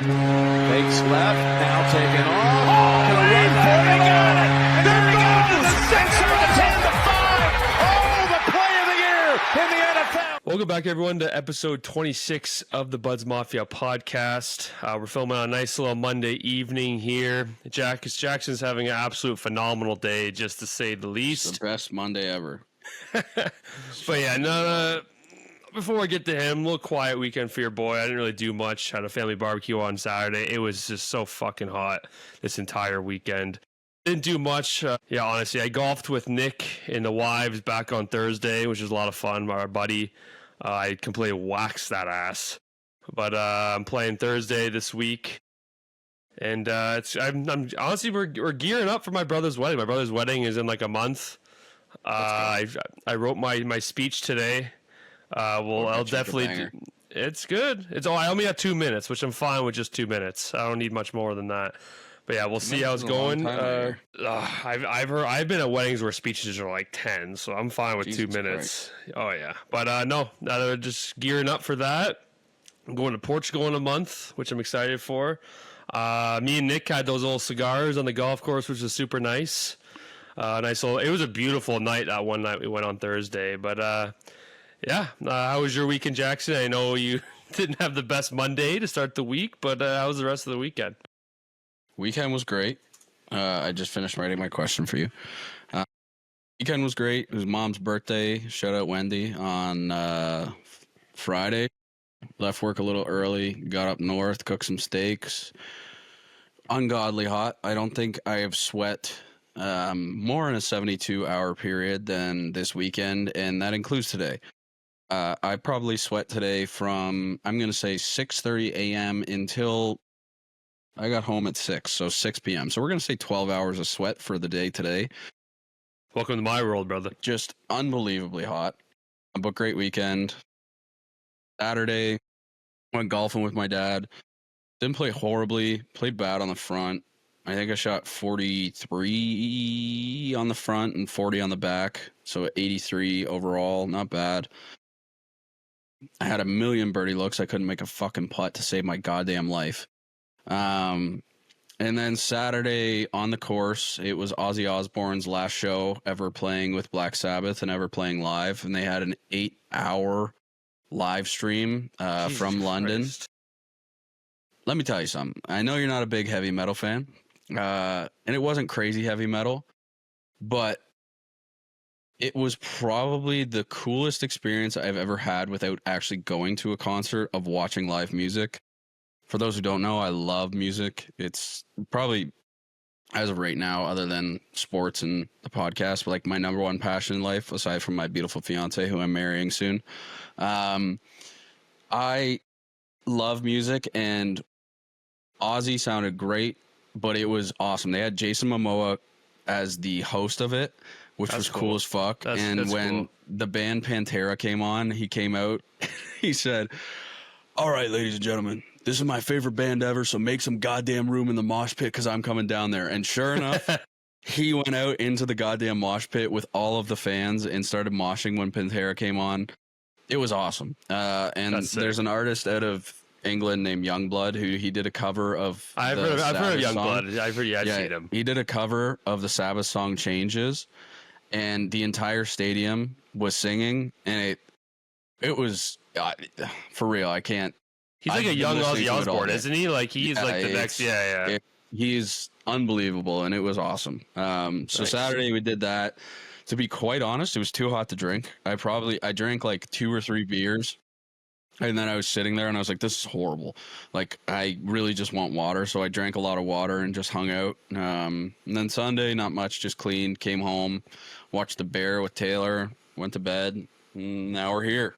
Fakes left, now taken off. Oh, run for it, got it! There it goes! The 6 or the 10 to 5! Oh, the play of the year in the NFL! Welcome back, everyone, to episode 26 of the Buds Mafia podcast. We're filming on a nice little Monday evening here. Jackson's having an absolute phenomenal day, just to say the least. It's the best Monday ever. But yeah, no, before I get to him, a little quiet weekend for your boy. I didn't really do much. Had a family barbecue on Saturday. It was just so fucking hot this entire weekend. Didn't do much. Honestly, I golfed with Nick and the wives back on Thursday, which was a lot of fun. Our buddy, I completely waxed that ass. But I'm playing Thursday this week, and I'm honestly we're gearing up for my brother's wedding. My brother's wedding is in like a month. I wrote my speech today. I'll definitely. It's good. I only have 2 minutes, which I'm fine with. Just 2 minutes. I don't need much more than that. But yeah, we'll see how it's going. I've been at weddings where speeches are like 10, so I'm fine with Jesus 2 minutes. Christ. Oh yeah, but no, just gearing up for that. I'm going to Portugal in a month, which I'm excited for. Me and Nick had those little cigars on the golf course, which was super nice. It was a beautiful night. That one night we went on Thursday, but yeah. How was your weekend, Jackson? I know you didn't have the best Monday to start the week, but how was the rest of the weekend? Weekend was great. I just finished writing my question for you. Weekend was great. It was Mom's birthday. Shout out Wendy on Friday. Left work a little early. Got up north, cooked some steaks. Ungodly hot. I don't think I have sweat more in a 72-hour period than this weekend, and that includes today. I probably sweat today from, I'm going to say 6:30 a.m. until I got home at 6, so 6 p.m. So we're going to say 12 hours of sweat for the day today. Welcome to my world, brother. Just unbelievably hot, but great weekend. Saturday, went golfing with my dad. Didn't play horribly, played bad on the front. I think I shot 43 on the front and 40 on the back, so 83 overall, not bad. I had a million birdie looks. I couldn't make a fucking putt to save my goddamn life. And then Saturday on the course, it was Ozzy Osbourne's last show ever playing with Black Sabbath and ever playing live, and they had an 8-hour live stream from London. Christ. Let me tell you something. I know you're not a big heavy metal fan, and it wasn't crazy heavy metal, but it was probably the coolest experience I've ever had without actually going to a concert of watching live music. For those who don't know, I love music. It's probably, as of right now, other than sports and the podcast, like my number one passion in life, aside from my beautiful fiance, who I'm marrying soon. I love music, and Ozzy sounded great, but it was awesome. They had Jason Momoa as the host of it, which was cool as fuck. That's when the band Pantera came on, he came out, he said, "All right, ladies and gentlemen, this is my favorite band ever, so make some goddamn room in the mosh pit because I'm coming down there." And sure enough, he went out into the goddamn mosh pit with all of the fans and started moshing when Pantera came on. It was awesome. And there's an artist out of England named Youngblood who he did a cover of I've heard of Youngblood. I've seen him. He did a cover of the Sabbath song Changes, and the entire stadium was singing, and it was for real. I can't. He's like a young Ozzy Osbourne, isn't he? Like he's like the next. He's unbelievable, and it was awesome. So Saturday we did that. To be quite honest, it was too hot to drink. I drank like 2 or 3 beers, and then I was sitting there and I was like, "This is horrible." Like I really just want water, so I drank a lot of water and just hung out. And then Sunday, not much, just cleaned, came home, watched The Bear with Taylor, went to bed. Now we're here.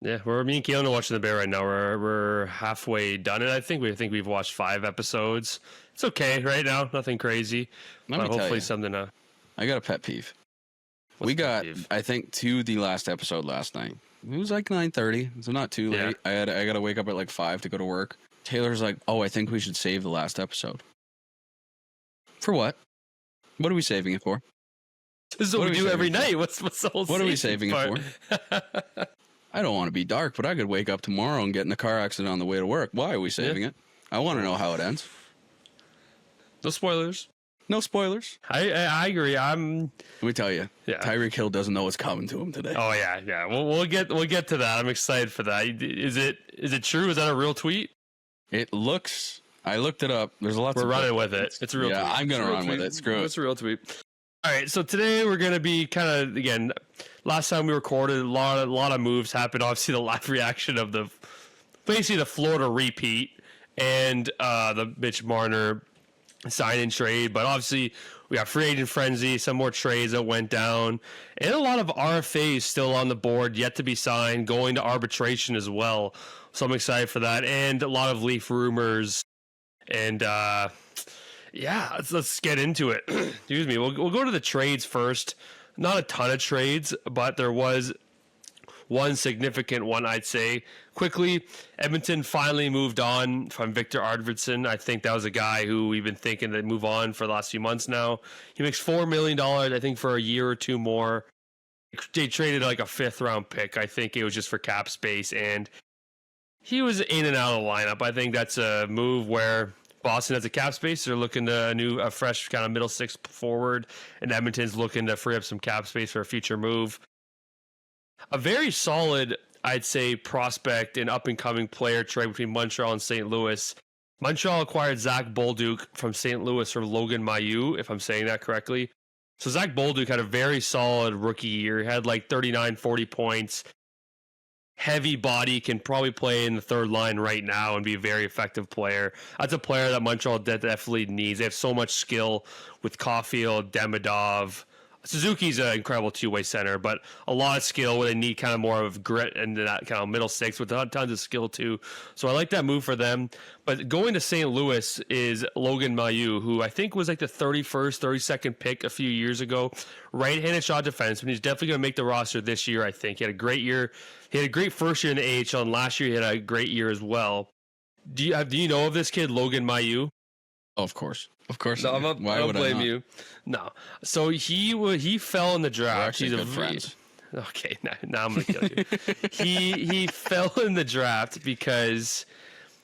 Yeah, me and Keelan are watching The Bear right now. We're halfway done it. I think we've watched 5 episodes. It's okay right now, nothing crazy. But hopefully something. I got a pet peeve. We got, I think, to the last episode last night. It was like 9:30, so not too late. I got to wake up at like 5 to go to work. Taylor's like, "Oh, I think we should save the last episode." For what? What are we saving it for? This is what we do every night. What's the whole? What are we saving it for? I don't want to be dark, but I could wake up tomorrow and get in a car accident on the way to work. Why are we saving it? I want to know how it ends. No spoilers. No spoilers. I agree. Let me tell you. Yeah. Tyreek Hill doesn't know what's coming to him today. Oh yeah. We'll get to that. I'm excited for that. Is it true? Is that a real tweet? It looks. I looked it up. There's lots. We're running with it. It's a real tweet. Yeah, I'm gonna run with it. Screw it. It's a real tweet. All right. So today we're gonna be kind of again. Last time we recorded, a lot of moves happened. Obviously, the live reaction of basically the Florida repeat and the Mitch Marner sign and trade, but obviously we got free agent frenzy, some more trades that went down, and a lot of RFAs still on the board yet to be signed, going to arbitration as well. So I'm excited for that, and a lot of Leaf rumors. And let's get into it. Excuse me. We'll go to the trades first. Not a ton of trades, but there was one significant one, I'd say. Quickly, Edmonton finally moved on from Victor Arvidsson. I think that was a guy who we've been thinking to move on for the last few months now. He makes $4 million, I think, for a year or two more. They traded like a 5th-round pick. I think it was just for cap space, and he was in and out of the lineup. I think that's a move where Boston has a cap space. They're looking to a fresh kind of middle six forward, and Edmonton's looking to free up some cap space for a future move. A very solid, I'd say, prospect and up-and-coming player trade between Montreal and St. Louis. Montreal acquired Zach Bolduc from St. Louis for Logan Mailloux, if I'm saying that correctly. So Zach Bolduc had a very solid rookie year. He had like 39, 40 points. Heavy body, can probably play in the third line right now and be a very effective player. That's a player that Montreal definitely needs. They have so much skill with Caulfield, Demidov. Suzuki's an incredible two-way center, but a lot of skill where they need kind of more of grit and that kind of middle six with tons of skill too. So I like that move for them. But going to St. Louis is Logan Mailloux, who I think was like the 31st, 32nd pick a few years ago. Right-handed shot defenseman. He's definitely going to make the roster this year, I think. He had a great year. He had a great first year in the AHL, and last year he had a great year as well. Do you know of this kid, Logan Mailloux? Oh, of course. Of course. No, I don't blame you. No. So he fell in the draft. We're actually good friends. Okay, now I'm going to kill you. He fell in the draft because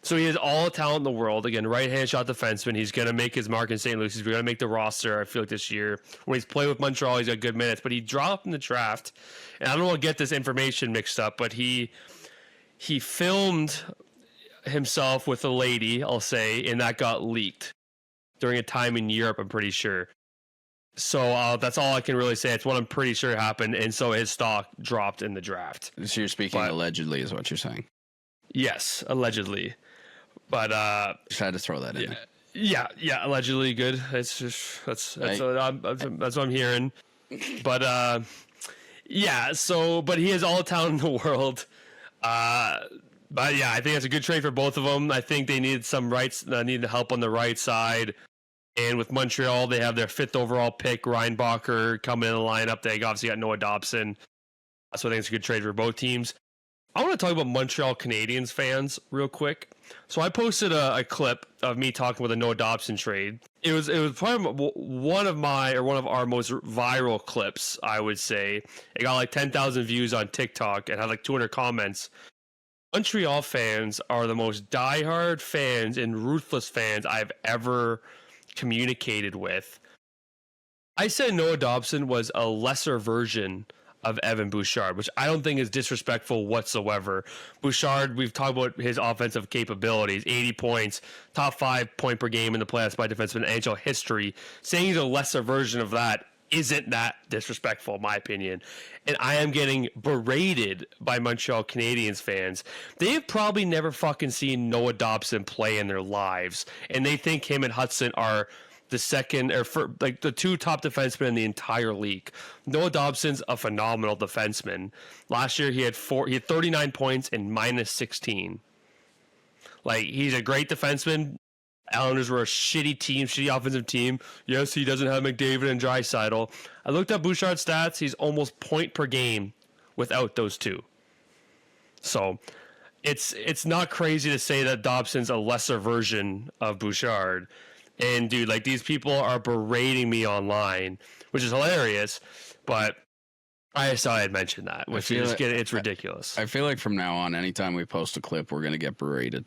he has all the talent in the world. Again, right-hand shot defenseman. He's going to make his mark in St. Louis. He's going to make the roster, I feel like, this year. When he's played with Montreal, he's got good minutes. But he dropped in the draft. And I don't want to get this information mixed up, but he filmed himself with a lady, I'll say, and that got leaked during a time in Europe, I'm pretty sure. So that's all I can really say. It's what I'm pretty sure happened, and so his stock dropped in the draft. So you're speaking allegedly is what you're saying? Yes, allegedly. But just had to throw that in there. Yeah, allegedly good. It's just that's what I'm hearing. But but he has all the talent in the world. But yeah, I think that's a good trade for both of them. I think they needed needed help on the right side. And with Montreal, they have their 5th overall pick, Reinbacher, coming in the lineup. They obviously got Noah Dobson. So I think it's a good trade for both teams. I want to talk about Montreal Canadiens fans real quick. So I posted a clip of me talking with a Noah Dobson trade. It was probably one of our most viral clips, I would say. It got like 10,000 views on TikTok and had like 200 comments. Montreal fans are the most diehard fans and ruthless fans I've ever communicated with. I said Noah Dobson was a lesser version of Evan Bouchard, which I don't think is disrespectful whatsoever. Bouchard, we've talked about his offensive capabilities, 80 points, top 5 point per game in the playoffs by defenseman in NHL history. Saying he's a lesser version of that isn't that disrespectful, in my opinion. And I am getting berated by Montreal Canadiens fans. They have probably never fucking seen Noah Dobson play in their lives, and they think him and Hudson are the second the 2 top defensemen in the entire league. Noah Dobson's a phenomenal defenseman. Last year he had 39 points and minus 16. Like, he's a great defenseman. Islanders were a shitty offensive team. Yes, he doesn't have McDavid and Draisaitl. I looked up Bouchard's stats. He's almost point per game without those 2. So it's not crazy to say that Dobson's a lesser version of Bouchard. And dude, like, these people are berating me online, which is hilarious. But I saw I had mentioned that, which is it's ridiculous. I feel like from now on, anytime we post a clip, we're gonna get berated.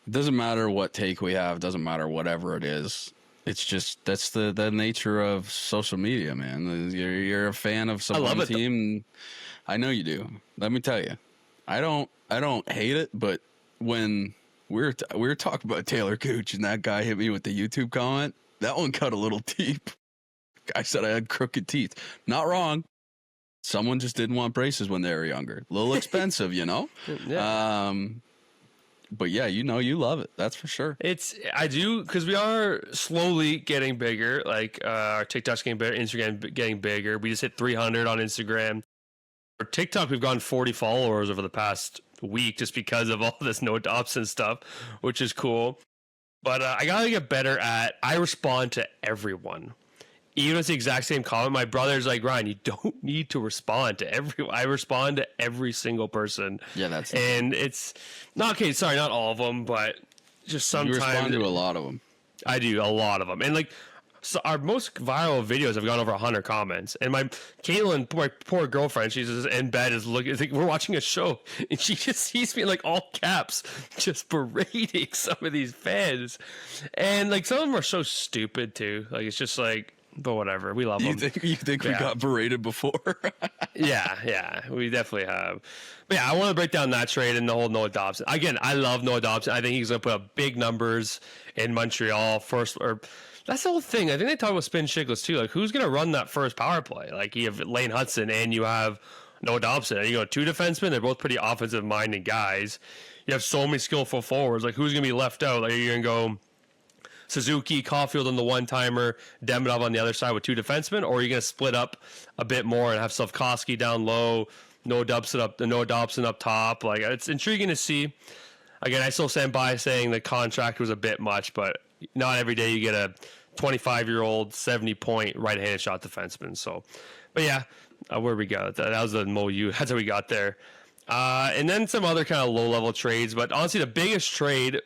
It doesn't matter what take we have, doesn't matter whatever it is. It's just that's the nature of social media, man. You're a fan of some team. I know you do. Let me tell you, I don't hate it, but when we were talking about Taylor Gooch and that guy hit me with the YouTube comment, that one cut a little deep. I said I had crooked teeth. Not wrong. Someone just didn't want braces when they were younger. A little expensive, you know? Yeah. But yeah, you love it. That's for sure. I do, because we are slowly getting bigger. Like our TikTok's getting bigger, Instagram getting bigger. We just hit 300 on Instagram. For TikTok, we've gone 40 followers over the past week just because of all this no adopts and stuff, which is cool. But I gotta get better at. I respond to everyone. Even if it's the exact same comment, my brother's like, Ryan, you don't need to respond to everyone. I respond to every single person. Yeah, and it's not okay. Sorry, not all of them, but just sometimes. You respond to a lot of them. I do, a lot of them, and like, so our most viral videos have gone over 100 comments. And Caitlin, my poor girlfriend, she's just in bed, is looking. Like, we're watching a show, and she just sees me in like all caps, just berating some of these fans, and like some of them are so stupid too. Like it's just like. But whatever, we love them. You think we got berated before? yeah, we definitely have. But yeah, I want to break down that trade and the whole no adoption. Again, I love no adoption. I think he's going to put up big numbers in Montreal first. Or that's the whole thing. I think they talk about Spin Chicklets too. Like, who's going to run that first power play? Like, you have Lane Hudson and you have no adoption. And you go two defensemen. They're both pretty offensive-minded guys. You have so many skillful forwards. Like, who's going to be left out? Like, you're going to go Suzuki, Caulfield on the one-timer, Demidov on the other side with two defensemen, or are you going to split up a bit more and have Slavkovsky down low, no Dobson up top? Like, it's intriguing to see. Again, I still stand by saying the contract was a bit much, but not every day you get a 25-year-old, 70-point right-handed shot defenseman. So, but yeah, where we got that was the MOU. That's how we got there. And then some other kind of low-level trades, but honestly, the biggest trade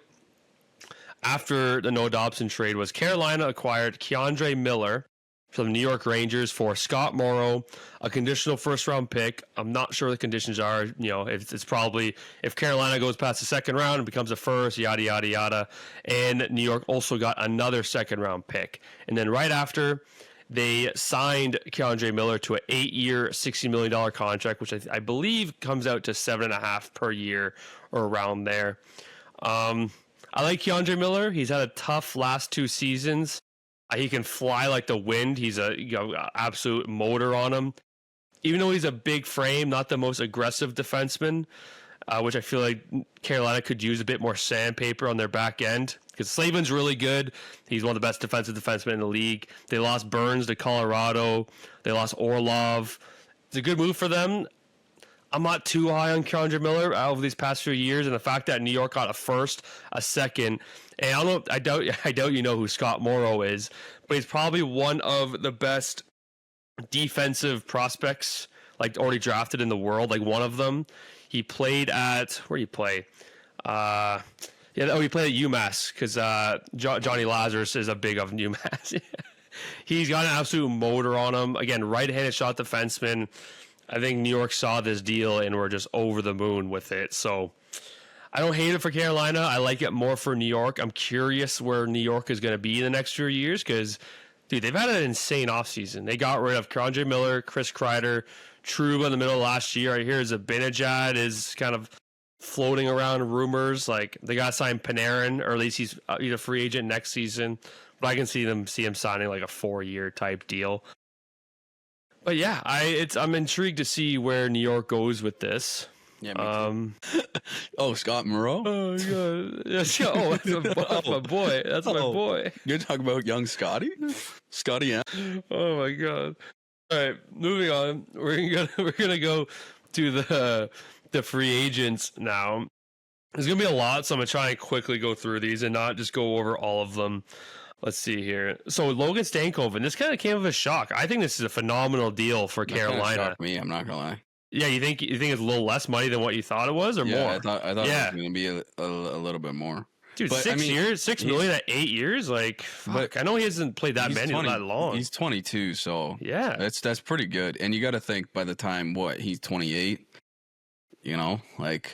after the no Dobson trade was Carolina acquired Keandre Miller from the New York Rangers for Scott Morrow, a conditional first-round pick. I'm not sure the conditions are. You know, it's probably if Carolina goes past the second round and becomes a first, yada, yada, yada. And New York also got another second-round pick. And then right after, they signed Keandre Miller to an 8-year, $60 million contract, which I believe comes out to $7.5 million per year or around there. I like Keandre Miller. He's had a tough last 2 seasons. He can fly like the wind. He's a absolute motor on him. Even though he's a big frame, not the most aggressive defenseman, which I feel like Carolina could use a bit more sandpaper on their back end. Because Slavin's really good. He's one of the best defensive defensemen in the league. They lost Burns to Colorado. They lost Orlov. It's a good move for them. I'm not too high on Keandre Miller over these past few years, and the fact that New York got a first, a second, and I doubt you know who Scott Morrow is, but he's probably one of the best defensive prospects, like already drafted in the world, like one of them. He played at where did he play? He played at UMass because Johnny Lazarus is a big of UMass. He's got an absolute motor on him. Again, right-handed shot defenseman. I think New York saw this deal and were just over the moon with it. So I don't hate it for Carolina. I like it more for New York. I'm curious where New York is going to be in the next few years because, dude, they've had an insane offseason. They got rid of Keandre Miller, Chris Kreider, Trouba in the middle of last year. I hear Zibanejad is kind of floating around rumors. Like, they got to sign Panarin, or at least he's a free agent next season. But I can see him signing like a 4-year type deal. But yeah, I'm intrigued to see where New York goes with this. Yeah, oh, Scott Moreau? Oh, God. That's my boy. That's my boy. You're talking about young Scotty? Scotty M. Oh, my God. All right, moving on. We're gonna go to the free agents now. There's going to be a lot, so I'm going to try and quickly go through these and not just go over all of them. Let's see here. So Logan Stankoven, this kind of came of a shock. I think this is a phenomenal deal for Carolina. Kind of shocked me, I'm not gonna lie. Yeah, you think it's a little less money than what you thought it was, or more? I thought it was going to be a little bit more. Dude, But, 6 years, 6 million at 8 years. Like, But fuck. I know he hasn't played that many that long. He's 22, so Yeah. that's pretty good. And you got to think by the time he's 28. You know, like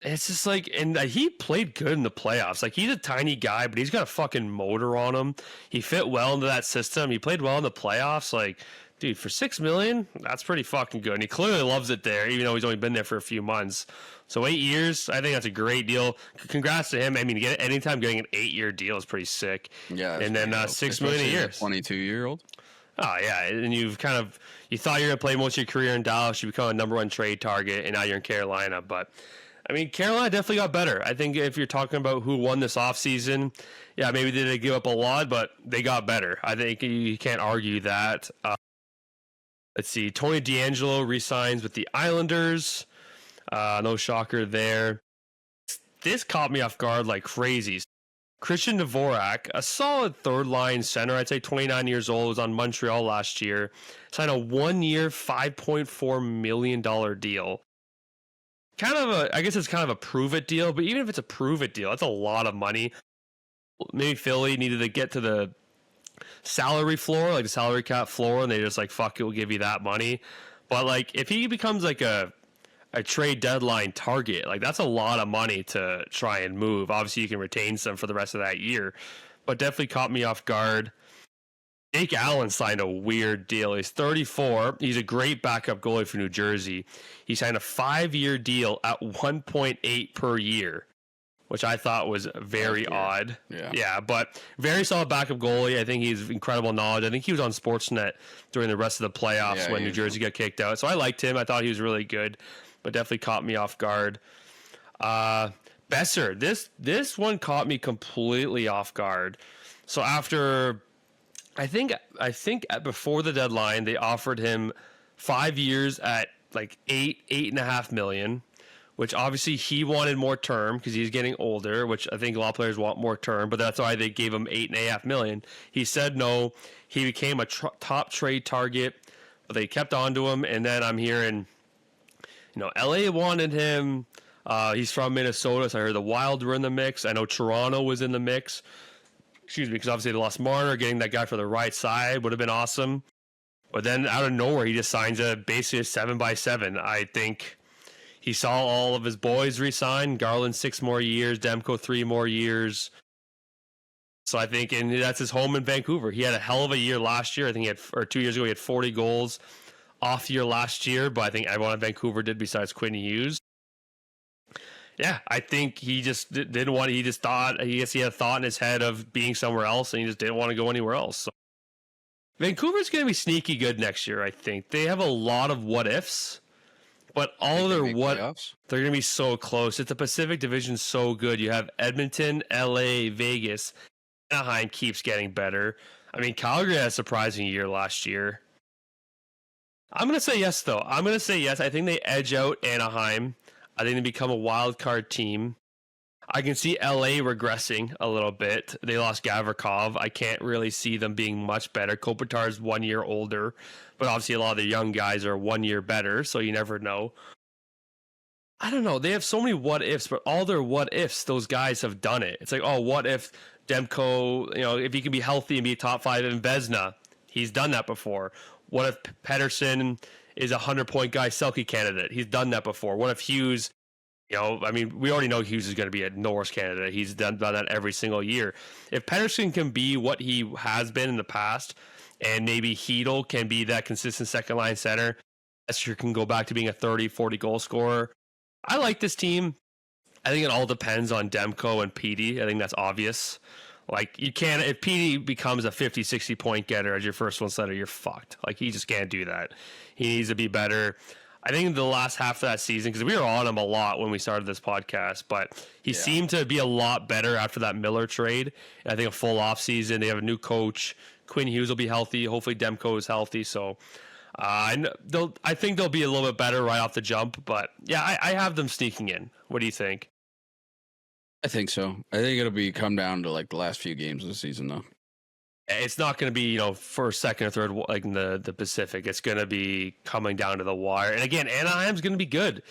it's just like, and he played good in the playoffs. Like, he's a tiny guy, but he's got a fucking motor on him. He fit well into that system. He played well in the playoffs. Like, dude, for $6 million, that's pretty fucking good. And he clearly loves it there, even though he's only been there for a few months. So 8 years, I think that's a great deal. Congrats to him. I mean, anytime getting an 8-year deal is pretty sick. Yeah. And then $6 million a year. 22-year-old. Oh yeah, and you thought you were gonna play most of your career in Dallas. You become a number 1 trade target, and now you're in Carolina. But I mean, Carolina definitely got better. I think if you're talking about who won this offseason, yeah, maybe did they give up a lot, but they got better. I think you can't argue that. Let's see, Tony DeAngelo re-signs with the Islanders. No shocker there. This caught me off guard like crazy. Christian Dvorak, a solid third-line center, I'd say 29 years old, was on Montreal last year, signed a 1-year, $5.4 million deal. I guess it's kind of a prove-it deal, but even if it's a prove-it deal, that's a lot of money. Maybe Philly needed to get to the salary floor, like the salary cap floor, and they just like, fuck it, we'll give you that money. But like, if he becomes like a trade deadline target, like that's a lot of money to try and move. Obviously you can retain some for the rest of that year, but definitely caught me off guard. Jake Allen signed a weird deal. He's 34. He's a great backup goalie for New Jersey. He signed a 5-year deal at 1.8 per year, which I thought was very odd. Yeah, but very solid backup goalie. I think he's incredible knowledge. I think he was on Sportsnet during the rest of the playoffs when New Jersey got kicked out. So I liked him. I thought he was really good, but definitely caught me off guard. Besser, this one caught me completely off guard. So after, I think before the deadline, they offered him 5 years at like $8.5 million, which obviously he wanted more term because he's getting older, which I think a lot of players want more term, but that's why they gave him $8.5 million. He said no. He became a top trade target, but they kept on to him. And then I'm hearing, LA wanted him. He's from Minnesota, so I heard the Wild were in the mix. I know Toronto was in the mix. Excuse me, because obviously they lost Marner. Getting that guy for the right side would have been awesome. But then out of nowhere, he just signs basically a 7x7. I think he saw all of his boys resign. Garland 6 more years, Demko 3 more years. So I think, and that's his home in Vancouver. He had a hell of a year last year. I think 2 years ago he had 40 goals. Off year last year, but I think everyone in Vancouver did besides Quinn Hughes. Yeah, I think he just didn't want. He just thought. I guess he had a thought in his head of being somewhere else, and he just didn't want to go anywhere else. So Vancouver's going to be sneaky good next year. I think they have a lot of what ifs, but all of their playoffs? They're going to be so close. It's the Pacific Division so good. You have Edmonton, LA, Vegas. Anaheim keeps getting better. I mean, Calgary had a surprising year last year. I'm going to say yes, though. I'm going to say yes. I think they edge out Anaheim. I think they become a wild card team. I can see LA regressing a little bit. They lost Gavrikov. I can't really see them being much better. Kopitar's 1 year older, but obviously a lot of the young guys are 1 year better, so you never know. I don't know. They have so many what ifs, but all their what ifs, those guys have done it. It's like, oh, what if Demko, if he can be healthy and be a top 5 in Vezina? He's done that before. What if Pettersson is a 100-point guy, Selke candidate? He's done that before. What if Hughes, we already know Hughes is going to be a Norris candidate. He's done that every single year. If Pettersson can be what he has been in the past, and maybe Hedl can be that consistent second-line center, Esther can go back to being a 30, 40 goal scorer. I like this team. I think it all depends on Demko and Petey. I think that's obvious. Like, you can't, if Petey becomes a 50, 60 point getter as your first one setter, you're fucked. Like, he just can't do that. He needs to be better. I think the last half of that season, because we were on him a lot when we started this podcast, but he seemed to be a lot better after that Miller trade. And I think a full off season. They have a new coach. Quinn Hughes will be healthy. Hopefully Demko is healthy. So I think they'll be a little bit better right off the jump. But yeah, I have them sneaking in. What do you think? I think so. I think it'll come down to like the last few games of the season, though. It's not going to be, first, second, or third, like in the Pacific. It's going to be coming down to the wire. And again, Anaheim's going to be good.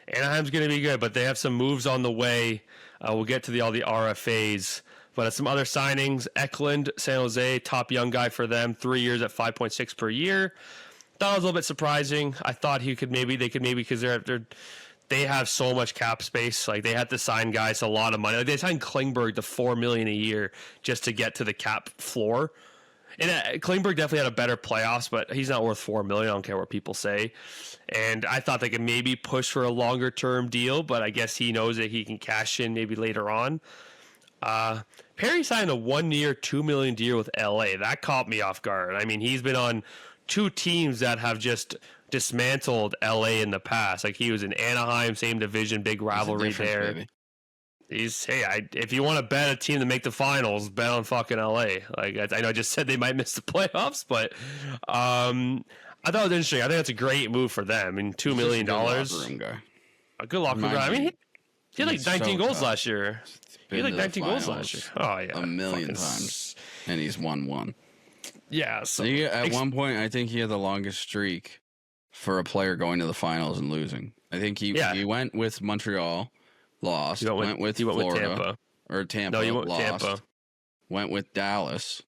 Anaheim's going to be good, but they have some moves on the way. We'll get to all the RFAs. But some other signings, Eklund, San Jose, top young guy for them, 3 years at 5.6 per year. That was a little bit surprising. I thought they could maybe because they have so much cap space. Like, they had to sign guys a lot of money. Like, they signed Klingberg to $4 million a year just to get to the cap floor. And Klingberg definitely had a better playoffs, but he's not worth $4 million. I don't care what people say. And I thought they could maybe push for a longer term deal, but I guess he knows that he can cash in maybe later on. Perry signed a 1 year, $2 million deal with LA. That caught me off guard. I mean, he's been on two teams that have just dismantled LA in the past. Like, he was in Anaheim, same division, big rivalry there. Baby. If you want to bet a team to make the finals, bet on fucking LA. Like, I know I just said they might miss the playoffs, but I thought it was interesting. I think that's a great move for them. I mean, $2 million. A good locker room guy. I mean, he had like 19 goals last year. He had like 19 goals last year. Oh, yeah. A million times. And he's won one. Yeah. So at one point, I think he had the longest streak for a player going to the finals and losing. I think he went with Montreal, lost. He went with Florida. Or Tampa, no, he went lost. Tampa. Went with Dallas.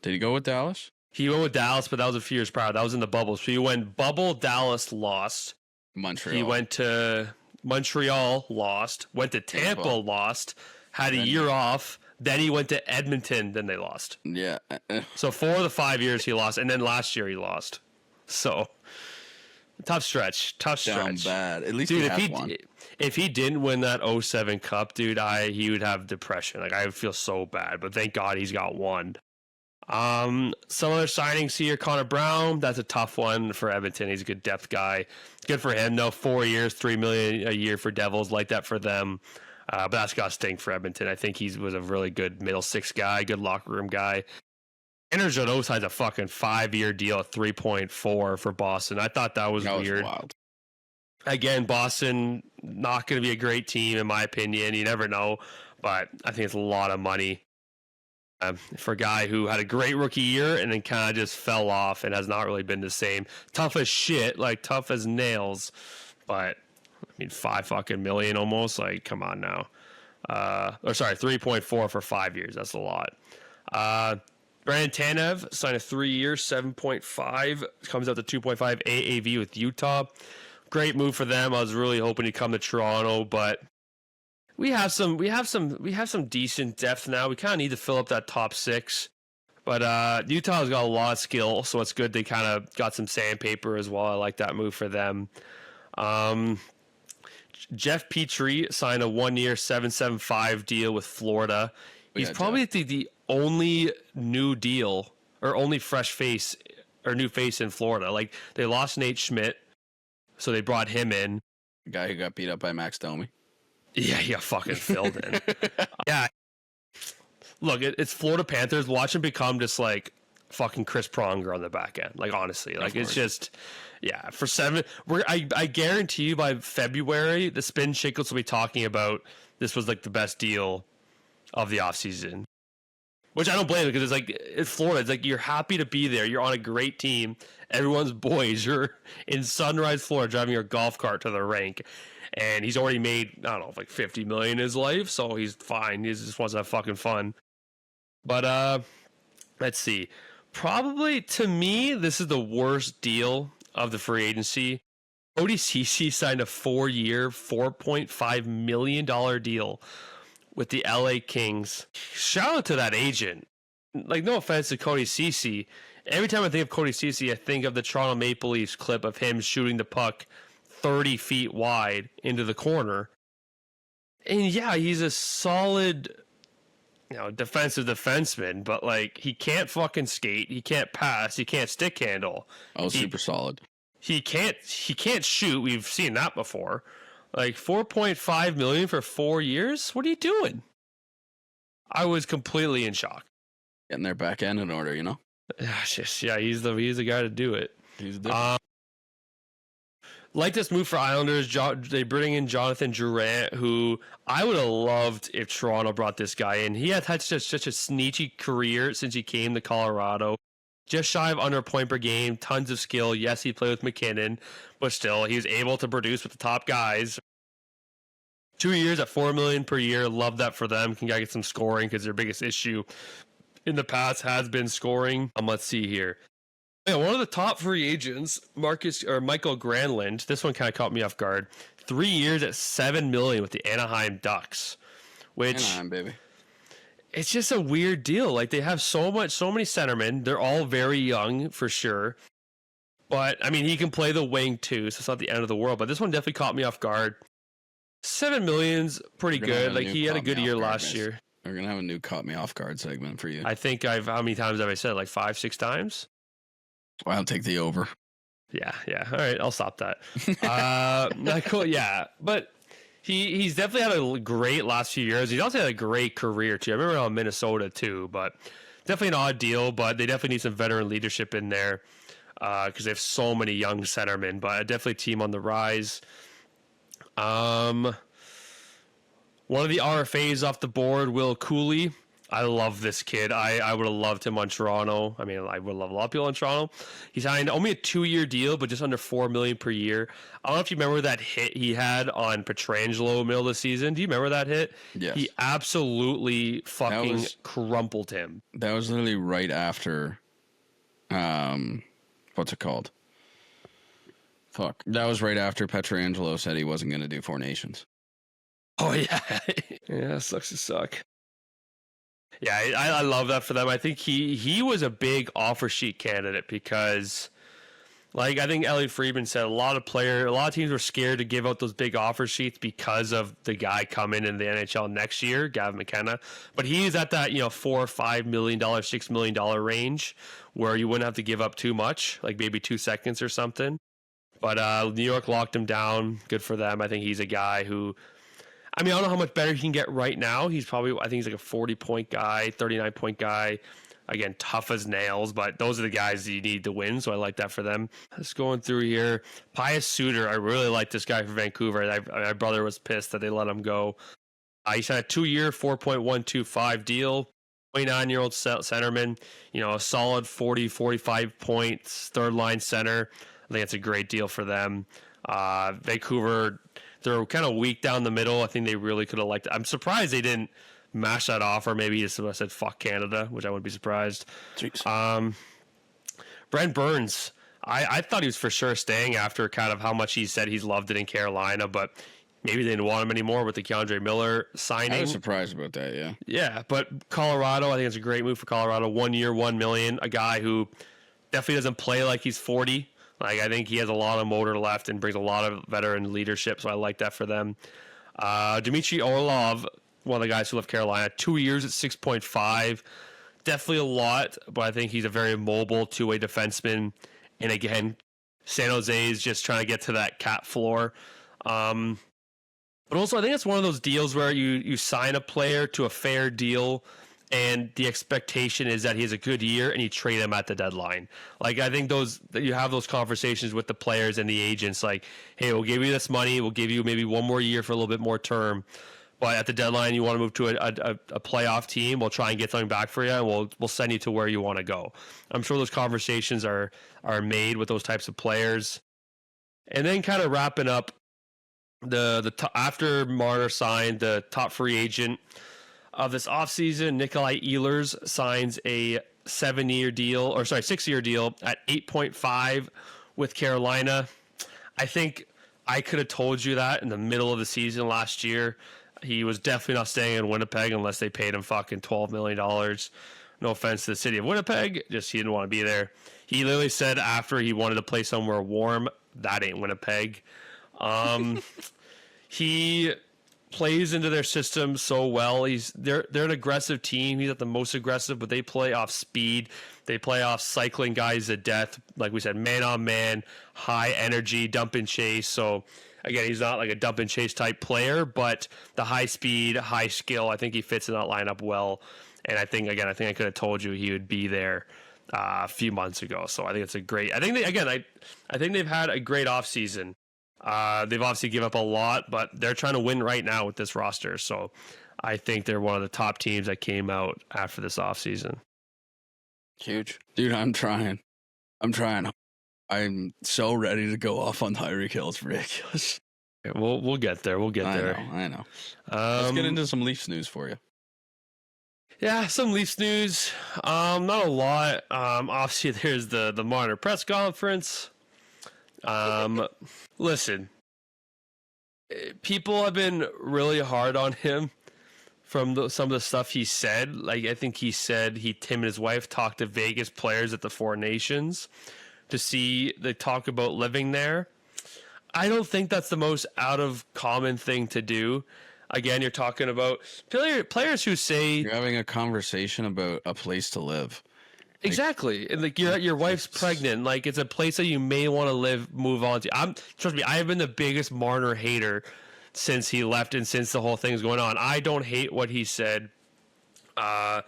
Did he go with Dallas? He went with Dallas, but that was a few years prior. That was in the bubble. So he went bubble, Dallas, lost. Montreal. He went to Montreal, lost. Went to Tampa, lost. Had a year off. Then he went to Edmonton. Then they lost. Yeah. So 4 of the 5 years he lost. And then last year he lost. So tough stretch. Down bad. At least dude, he has one. If he didn't win that 07 Cup, dude, he would have depression. Like, I would feel so bad. But thank God he's got one. Some other signings here. Connor Brown, that's a tough one for Edmonton. He's a good depth guy. Good for him, though. 4 years, $3 million a year for Devils. Like that for them. But that's got to stink for Edmonton. I think he was a really good middle six guy, good locker room guy. Anders Jones has a fucking 5-year deal at 3.4 for Boston. I thought that was weird. Wild. Again, Boston, not going to be a great team, in my opinion. You never know. But I think it's a lot of money for a guy who had a great rookie year and then kind of just fell off and has not really been the same. Tough as shit, like tough as nails. But, I mean, $5 million almost. Like, come on now. 3.4 for 5 years. That's a lot. Brandon Tanev signed a 3-year, 7.5. Comes out to 2.5 AAV with Utah. Great move for them. I was really hoping he'd come to Toronto, but we have some decent depth now. We kind of need to fill up that top 6. But Utah's got a lot of skill, so it's good they kind of got some sandpaper as well. I like that move for them. Jeff Petrie signed a 1-year, 7.75 deal with Florida. He's probably the only new deal or only fresh face or new face in Florida. Like, they lost Nate Schmidt, so they brought him in. The guy who got beat up by Max Domi. Yeah, he got fucking filled in. Yeah. Look, it's Florida Panthers. Watch him become just like fucking Chris Pronger on the back end. Like, honestly, like it's just, yeah. For 7, I guarantee you by February, the Spin Chicklets will be talking about this was like the best deal of the offseason. Which I don't blame it, because it's Florida. It's like, you're happy to be there. You're on a great team. Everyone's boys. You're in Sunrise, Florida, driving your golf cart to the rink. And he's already made, I don't know, like $50 million in his life, so he's fine. He just wants to have fucking fun. But let's see. Probably, to me, this is the worst deal of the free agency. Cody Ceci signed a 4-year, $4.5 million deal with the LA Kings. Shout out to that agent. Like, no offense to Cody Ceci. Every time I think of Cody Ceci, I think of the Toronto Maple Leafs clip of him shooting the puck 30 feet wide into the corner. And yeah, he's a solid, defensive defenseman, but like, he can't fucking skate, he can't pass, he can't stick handle. Super solid. He can't shoot. We've seen that before. Like, $4.5 million for 4 years? What are you doing? I was completely in shock. Getting their back end in order, Yeah, he's the guy to do it. He's the like this move for Islanders, they bring in Jonathan Drouin, who I would have loved if Toronto brought this guy in. He had such a sneaky career since he came to Colorado. just shy of under a point per game, tons of skill. Yes, he played with McKinnon, but still, he was able to produce with the top guys. 2 years at $4 million per year. Love that for them. Can get some scoring because their biggest issue in the past has been scoring. Let's see here. Yeah, one of the top free agents, Michael Granlund. This one kind of caught me off guard. 3 years at $7 million with the Anaheim Ducks, which Anaheim, baby. It's just a weird deal. Like, they have so many centermen. They're all very young for sure. But I mean, he can play the wing too, so it's not the end of the world. But this one definitely caught me off guard. $7 million's pretty good. Like, he had a good year last year. We're gonna have a new caught me off guard segment for you. I think how many times have I said it? Like 5-6 times? I'll take the over. Yeah. All right, I'll stop that. Not cool. Yeah, but he's definitely had a great last few years. He's also had a great career too. I remember on Minnesota too, but definitely an odd deal. But they definitely need some veteran leadership in there because they have so many young centermen. But definitely a team on the rise. One of the RFAs off the board, Will Cooley. I love this kid. I would have loved him on Toronto. I mean, I would love a lot of people in Toronto. He signed only a 2-year deal, but just under $4 million per year. I don't know if you remember that hit he had on Pietrangelo middle of the season. Do you remember that hit? Yes. He absolutely fucking crumpled him. That was literally right after, what's it called? Fuck. That was right after Pietrangelo said he wasn't going to do Four Nations. Oh, yeah. Yeah, sucks to suck. Yeah, I love that for them. I think he was a big offer sheet candidate because, like, I think Elliot Friedman said a lot of teams were scared to give out those big offer sheets because of the guy coming in the NHL next year, Gavin McKenna. But he's at that, $4 or $5 million, $6 million range where you wouldn't have to give up too much, like maybe 2 seconds or something. But New York locked him down. Good for them. I think he's a guy who, I mean, I don't know how much better he can get right now. I think he's like a 40-point guy, 39-point guy. Again, tough as nails, but those are the guys that you need to win, so I like that for them. Just going through here. Pius Suter, I really like this guy for Vancouver. My brother was pissed that they let him go. He signed a 2-year, $4.125 deal. 29-year-old centerman, a solid 40, 45 points, third-line center. I think it's a great deal for them. Vancouver, they're kind of weak down the middle. I think they really could have liked it. I'm surprised they didn't mash that offer. Maybe just said fuck Canada, which I wouldn't be surprised. Brent Burns, I thought he was for sure staying after kind of how much he said he's loved it in Carolina, but maybe they didn't want him anymore with the Keandre Miller signing. I was surprised about that, yeah. Yeah, but Colorado, I think it's a great move for Colorado. 1 year, $1 million. A guy who definitely doesn't play like he's 40. Like, I think he has a lot of motor left and brings a lot of veteran leadership, so I like that for them. Dmitry Orlov, one of the guys who left Carolina, 2 years at 6.5. Definitely a lot, but I think he's a very mobile two-way defenseman. And again, San Jose is just trying to get to that cap floor. But also, I think it's one of those deals where you sign a player to a fair deal, and the expectation is that he has a good year and you trade him at the deadline. Like, I think you have those conversations with the players and the agents, like, hey, we'll give you this money, we'll give you maybe 1 more year for a little bit more term, but at the deadline you want to move to a playoff team, we'll try and get something back for you, and we'll send you to where you want to go. I'm sure those conversations are made with those types of players. And then kind of wrapping up, after Marner signed, the top free agent of this offseason, Nikolai Ehlers signs a 6-year deal at 8.5 with Carolina. I think I could have told you that in the middle of the season last year. He was definitely not staying in Winnipeg unless they paid him fucking $12 million. No offense to the city of Winnipeg, just he didn't want to be there. He literally said after he wanted to play somewhere warm, that ain't Winnipeg. He plays into their system so well. They're an aggressive team. He's not the most aggressive, but they play off speed. They play off cycling guys to death. Like we said, man on man, high energy, dump and chase. So again, he's not like a dump and chase type player, but the high speed, high skill, I think he fits in that lineup well. And I think I could have told you he would be there a few months ago. So I think it's a great. I think they've had a great offseason. They've obviously given up a lot, but they're trying to win right now with this roster. So I think they're one of the top teams that came out after this offseason. Huge. Dude, I'm trying. I'm so ready to go off on Tyreek Hill. It's ridiculous. Yeah, we'll get there. We'll get there. I know. Let's get into some Leafs news for you. Yeah, some Leafs news. Not a lot. Obviously, there's the Marner press conference. Listen, people have been really hard on him from some of the stuff he said. Like, I think he said him and his wife talked to Vegas players at the Four Nations to see they talk about living there. I don't think that's the most out of common thing to do. Again, you're talking about players who say you're having a conversation about a place to live. Exactly. And like your wife's pregnant. Like, it's a place that you may want to move on to. Trust me, I have been the biggest Marner hater since he left and since the whole thing's going on. I don't hate what he said. And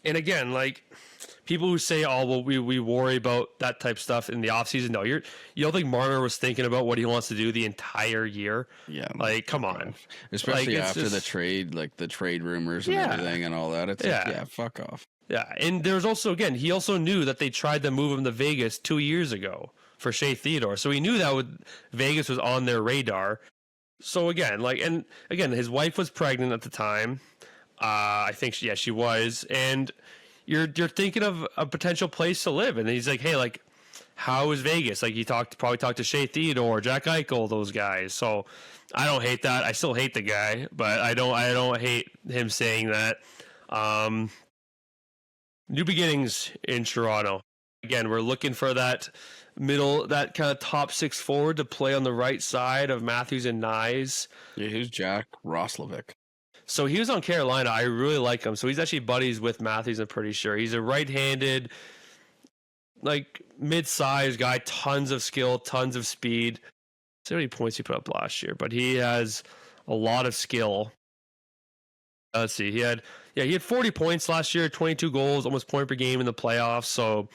again, like, people who say, "Oh, well, we worry about that type of stuff in the offseason." No, you don't think Marner was thinking about what he wants to do the entire year? Yeah, like, come on. Especially after the trade, like the trade rumors and everything and all that. It's like, fuck off. Yeah, and there's also, again, he also knew that they tried to move him to Vegas 2 years ago for Shea Theodore, so he knew that Vegas was on their radar. So again, his wife was pregnant at the time. I think she was, and you're thinking of a potential place to live, and he's like, hey, like, how is Vegas? Like, he probably talked to Shea Theodore, Jack Eichel, those guys. So I don't hate that. I still hate the guy, but I don't hate him saying that. New beginnings in Toronto. Again, we're looking for that kind of top six forward to play on the right side of Matthews and Nyes. Yeah, who's Jack Roslovic? So he was on Carolina. I really like him. So he's actually buddies with Matthews, I'm pretty sure. He's a right-handed, like, mid-sized guy, tons of skill, tons of speed. See how many points he put up last year, but he has a lot of skill. Let's see. He had 40 points last year, 22 goals, almost point per game in the playoffs. So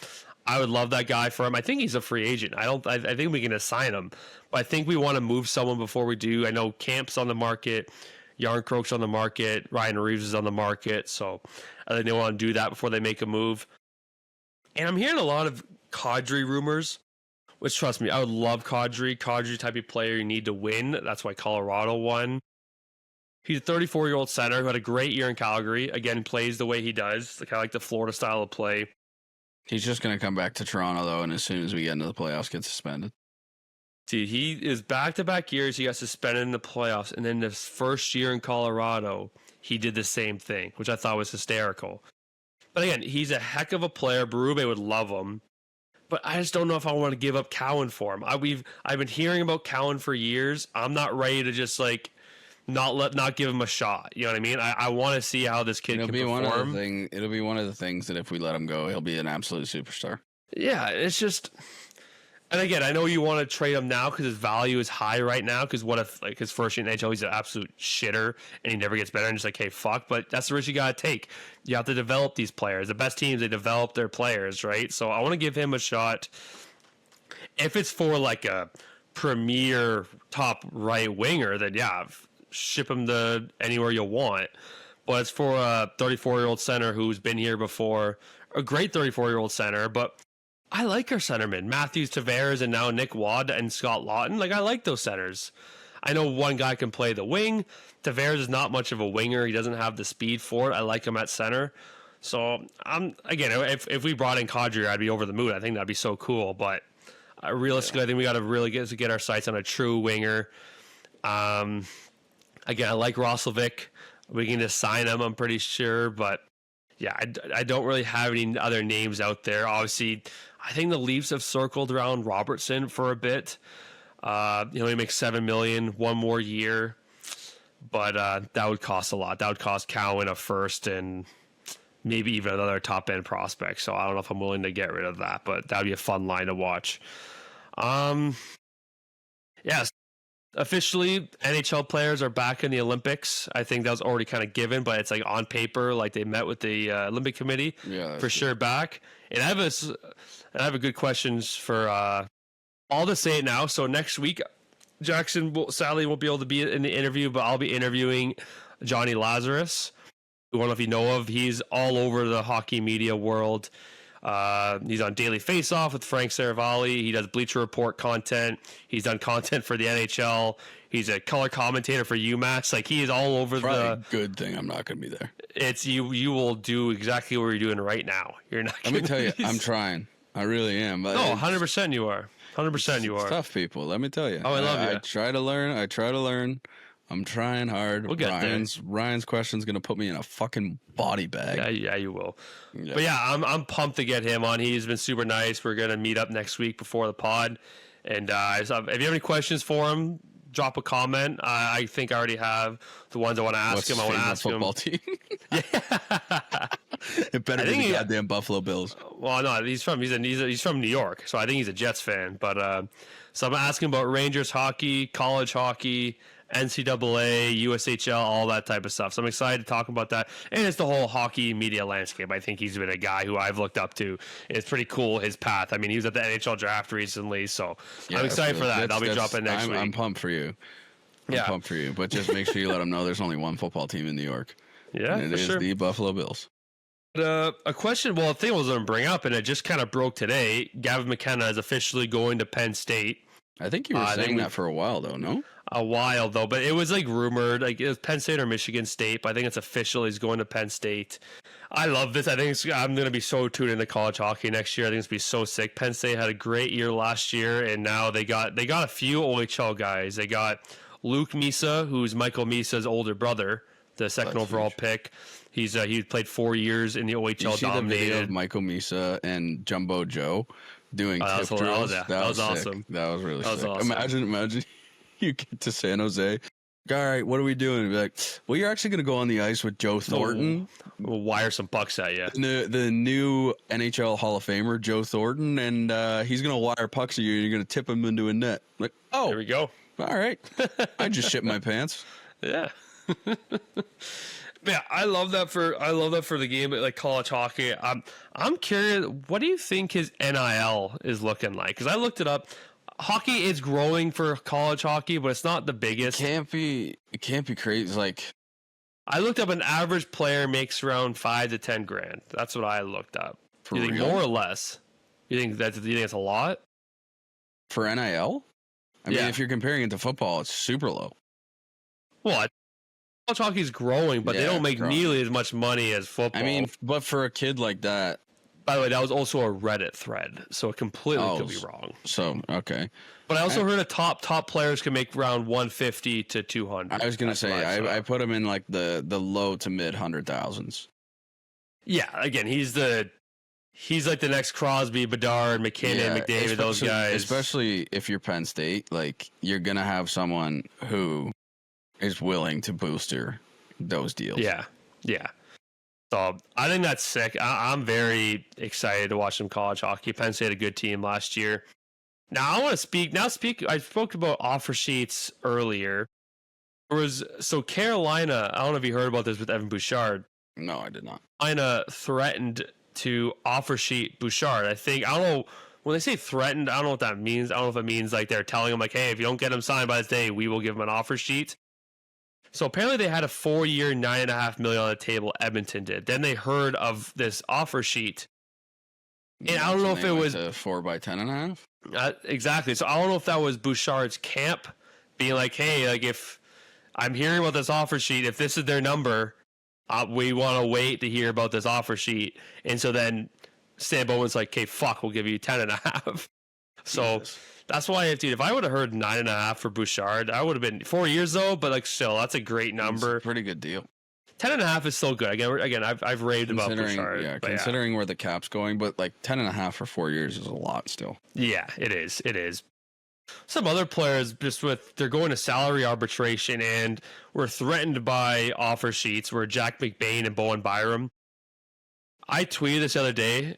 I would love that guy for him. I think he's a free agent. I think we can assign him, but I think we want to move someone before we do. I know Camp's on the market, Yarncroke's on the market, Ryan Reeves is on the market. So I think they want to do that before they make a move. And I'm hearing a lot of Kadri rumors, which, trust me, I would love Kadri. Kadri type of player you need to win. That's why Colorado won. He's a 34-year-old center who had a great year in Calgary. Again, plays the way he does, kind of like the Florida style of play. He's just going to come back to Toronto, though, and as soon as we get into the playoffs, get suspended. See, he is back-to-back years. He got suspended in the playoffs, and then this first year in Colorado, he did the same thing, which I thought was hysterical. But again, he's a heck of a player. Berube would love him. But I just don't know if I want to give up Cowan for him. I've been hearing about Cowan for years. I'm not ready to just, like, not give him a shot. You know what I mean? I want to see how this kid can perform. It'll be one of the things that if we let him go, he'll be an absolute superstar. Yeah, it's just... And again, I know you want to trade him now because his value is high right now, because what if, like, his first year in NHL, he's an absolute shitter and he never gets better and just like, hey, fuck. But that's the risk you got to take. You have to develop these players. The best teams, they develop their players, right? So I want to give him a shot. If it's for, like, a premier top right winger, then yeah, ship him to anywhere you want. But it's for a 34-year-old center who's been here before, a great 34-year-old center. But I like our centermen, Matthews, Tavares, and now Nick Watt and Scott Lawton. Like, I like those centers. I know one guy can play the wing. Tavares is not much of a winger. He doesn't have the speed for it. I like him at center. So if we brought in Kadri, I'd be over the moon. I think that'd be so cool. But realistically, I think we got to really get our sights on a true winger. Again, I like Roslovic. We can just sign him, I'm pretty sure. But, yeah, I don't really have any other names out there. Obviously, I think the Leafs have circled around Robertson for a bit. He makes $7 million, one more year. But that would cost a lot. That would cost Cowan a first and maybe even another top-end prospect. So I don't know if I'm willing to get rid of that. But that would be a fun line to watch. Yes. Officially, NHL players are back in the Olympics. I think that was already kind of given, but it's like on paper, like they met with the Olympic Committee for sure back. And I have a good questions for I'll just say it now. So next week, Jackson sadly won't be able to be in the interview, but I'll be interviewing Johnny Lazarus, who I don't know if you know of. He's all over the hockey media world. He's on Daily Face-Off with Frank Saravalli. He does Bleacher Report content. He's done content for the NHL. He's a color commentator for UMass. Like, he is all over Probably the. A good thing I'm not going to be there. It's you. You will do exactly what you're doing right now. You're not. Let me tell you, I'm trying. I really am. But 100% you are. 100% you are. Tough people. Let me tell you. Oh, I love you. I try to learn. I'm trying hard. We'll get Ryan's question's gonna put me in a fucking body bag. Yeah, you will. Yeah. But yeah, I'm pumped to get him on. He's been super nice. We're gonna meet up next week before the pod. And if you have any questions for him, drop a comment. I think I already have the ones I want to ask him. I want to ask football him. Team? It better be the goddamn Buffalo Bills. Well, no, he's from New York, so I think he's a Jets fan. But so I'm asking about Rangers hockey, college hockey, NCAA, USHL, all that type of stuff. So I'm excited to talk about that. And it's the whole hockey media landscape. I think he's been a guy who I've looked up to. It's pretty cool, his path. I mean, he was at the NHL draft recently, so I'm excited for that. I'll be dropping next week. I'm pumped for you. I'm pumped for you. But just make sure you let him know there's only one football team in New York. Yeah, and it is the Buffalo Bills. A question, well, a thing I was going to bring up, and it just kind of broke today. Gavin McKenna is officially going to Penn State. I think you were saying that for a while, though, no? A while, though, but it was like rumored, like it was Penn State or Michigan State, but I think it's official. He's going to Penn State. I love this. I think I'm going to be so tuned into college hockey next year. I think it's going to be so sick. Penn State had a great year last year, and now they got a few OHL guys. They got Luke Misa, who's Michael Misa's older brother, the second overall pick. He played 4 years in the OHL. You see the video of Michael Misa and Jumbo Joe doing tip drills? That was awesome. That was really sick. Awesome. Imagine you get to San Jose. All right, what are we doing? And be like, well, you're actually going to go on the ice with Joe Thornton. We'll wire some bucks at you. The new NHL Hall of Famer, Joe Thornton, and he's going to wire pucks at you, and you're going to tip him into a net. Like, oh, there we go. All right. I just shit my pants. Yeah. Yeah, I love that for the game, like college hockey. I'm curious, what do you think his NIL is looking like? Because I looked it up. Hockey is growing for college hockey, but it's not the biggest. It can't be crazy. Like, I looked up, an average player makes around $5,000 to $10,000. That's what I looked up. For you think real? more or less? You think it's a lot for NIL? I mean, if you're comparing it to football, it's super low. What? College hockey is growing, but they don't make nearly as much money as football. I mean, but for a kid like that. By the way, that was also a Reddit thread, so it completely could be wrong. So, okay. But I also heard top players can make around 150 to 200. I was going to say, I put him in like the low to mid 100,000s. Yeah, again, he's like the next Crosby, Bedard, McKinnon, McDavid, those guys. Especially if you're Penn State, like, you're going to have someone who is willing to booster those deals. Yeah. So I think that's sick. I'm very excited to watch some college hockey. Penn State had a good team last year. Now I want to speak. I spoke about offer sheets earlier. Carolina. I don't know if you heard about this with Evan Bouchard. No, I did not. Carolina threatened to offer sheet Bouchard. I don't know. When they say threatened, I don't know what that means. I don't know if it means like they're telling him like, hey, if you don't get him signed by this day, we will give him an offer sheet. So apparently they had a 4-year, $9.5 million on the table. Edmonton did. Then they heard of this offer sheet, and I don't know if it was 4 by 10.5. Exactly. So I don't know if that was Bouchard's camp being like, hey, like if I'm hearing about this offer sheet, if this is their number, we want to wait to hear about this offer sheet. And so then Stan Bowman's like, okay, fuck, we'll give you 10.5. So. Jesus. That's why, if I would have heard 9.5 for Bouchard, I would have been 4 years though. But like, still, that's a great number. It's a pretty good deal. 10.5 is still good. Again, I've raved about Bouchard. Yeah, considering where the cap's going, but like 10.5 for 4 years is a lot still. Yeah, it is. It is. Some other players they're going to salary arbitration and were threatened by offer sheets. Were Jack McBain and Bowen Byram. I tweeted this the other day.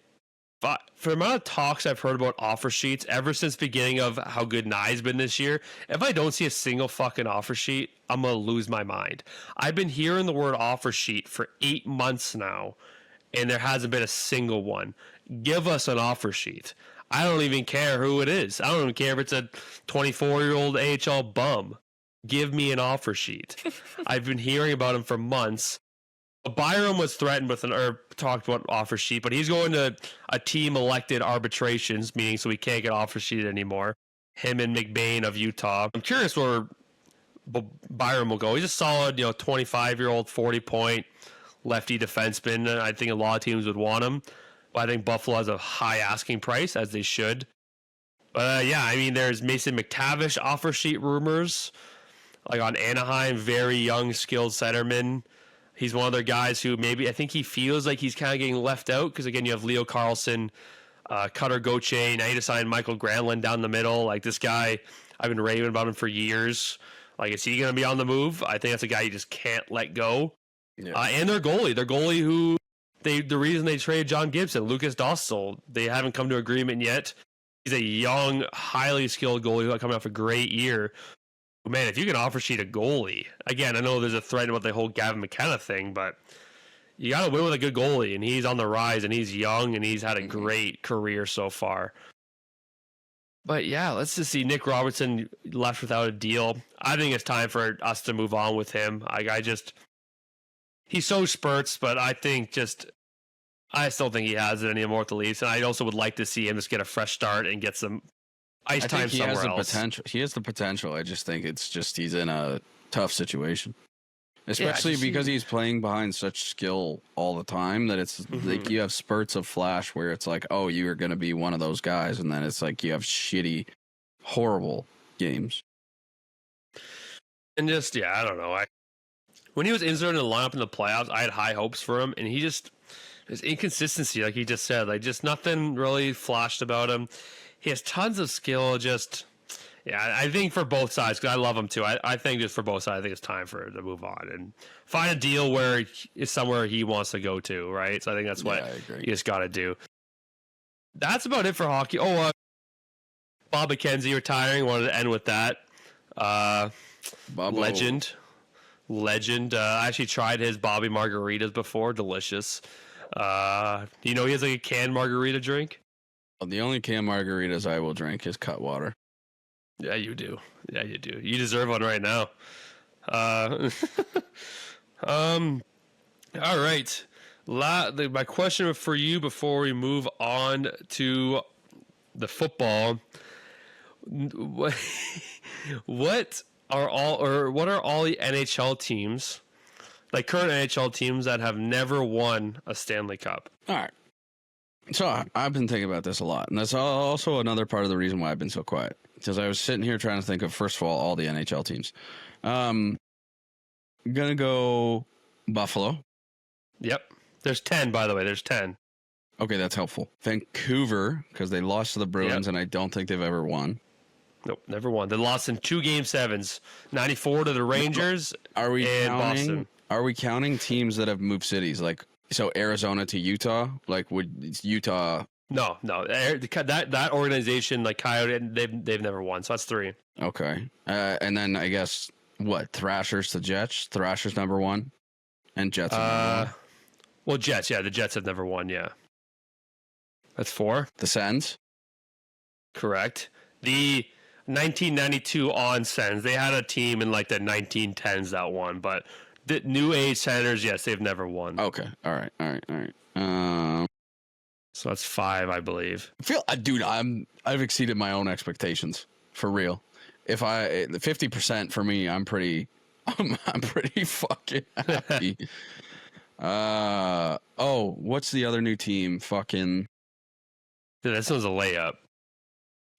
But for the amount of talks I've heard about offer sheets ever since the beginning of how good Nye's been this year, if I don't see a single fucking offer sheet, I'm going to lose my mind. I've been hearing the word offer sheet for 8 months now, and there hasn't been a single one. Give us an offer sheet. I don't even care who it is. I don't even care if it's a 24-year-old AHL bum. Give me an offer sheet. I've been hearing about him for months. Byram was threatened with or talked about offer sheet, but he's going to a team elected arbitrations meeting, so he can't get offer sheet anymore. Him and McBain of Utah. I'm curious where Byram will go. He's a solid, 25-year-old, 40-point lefty defenseman. I think a lot of teams would want him, but I think Buffalo has a high asking price, as they should. But there's Mason McTavish offer sheet rumors, like on Anaheim, very young, skilled centerman. He's one of their guys who I think he feels like he's kind of getting left out because, again, you have Leo Carlson, Cutter Gauthier, now you just signed Michael Granlund down the middle. Like, this guy, I've been raving about him for years. Like, is he going to be on the move? I think that's a guy you just can't let go. Yeah. And their goalie who the reason they traded John Gibson, Lucas Dostal, they haven't come to agreement yet. He's a young, highly skilled goalie who's coming off a great year. Man, if you can offer sheet a goalie, again, I know there's a threat about the whole Gavin McKenna thing, but you got to win with a good goalie, and he's on the rise, and he's young, and he's had a great career so far. But yeah, let's just see. Nick Robertson left without a deal. I think it's time for us to move on with him. He so spurts, but I still think he has it anymore with the Leafs, and I also would like to see him just get a fresh start and get some ice time somewhere else. He has the potential. I just think he's in a tough situation, especially because he's playing behind such skill all the time that it's like you have spurts of flash where it's like, oh, you are going to be one of those guys, and then it's like you have shitty, horrible games. And I don't know. When he was inserted in the lineup in the playoffs, I had high hopes for him, and his inconsistency, like he just said, like just nothing really flashed about him. He has tons of skill. I think for both sides, because I love him too. I think just for both sides, I think it's time for him to move on and find a deal where it's somewhere he wants to go to, right? So I think that's what you just got to do. That's about it for hockey. Oh, Bob McKenzie retiring. Wanted to end with that. Legend. I actually tried his Bobby margaritas before. Delicious. He has like a canned margarita drink? Well, the only canned margaritas I will drink is Cutwater. Yeah, you do. You deserve one right now. All right. My question for you before we move on to the football. What are all the NHL teams, like current NHL teams, that have never won a Stanley Cup? All right. So I've been thinking about this a lot, and that's also another part of the reason why I've been so quiet. Because I was sitting here trying to think of, first of all the NHL teams. I'm gonna go Buffalo. Yep. There's 10, by the way. There's 10. Okay, that's helpful. Vancouver, because they lost to the Bruins, and I don't think they've ever won. Nope, never won. They lost in 2 Game 7s. 94 to the Rangers Boston. Are we counting teams that have moved cities? Like, so Arizona to Utah? Like, would Utah... No. That organization, like Coyote, they've never won. So that's 3. Okay. And then I guess, Thrashers to Jets? Thrashers number 1? And Jets number 1? Well, Jets, yeah. The Jets have never won, yeah. That's 4. The Sens? Correct. The 1992 on Sens, they had a team in like the 1910s that won, but the New Age Senators, yes, they've never won. Okay. All right. So that's 5, I believe. I've exceeded my own expectations for real. The 50% for me, I'm pretty fucking happy. What's the other new team? Fucking. Dude, this one's a layup.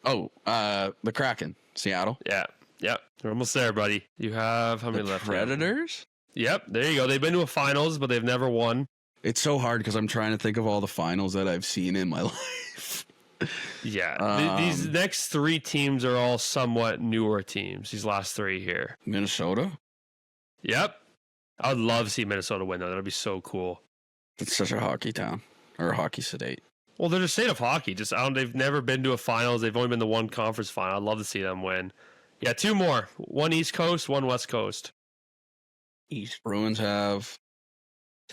The Kraken, Seattle. Yeah. They're almost there, buddy. You have how many left? Predators? Yep, there you go. They've been to a finals, but they've never won. It's so hard because I'm trying to think of all the finals that I've seen in my life. Yeah. These next 3 teams are all somewhat newer teams. These last 3 here. Minnesota? Yep. I would love to see Minnesota win, though. That would be so cool. It's such a hockey town. Or a hockey state. Well, they're a state of hockey. They've never been to a finals. They've only been to 1 conference final. I'd love to see them win. Yeah, 2 more. 1 East Coast, 1 West Coast. East. Bruins have...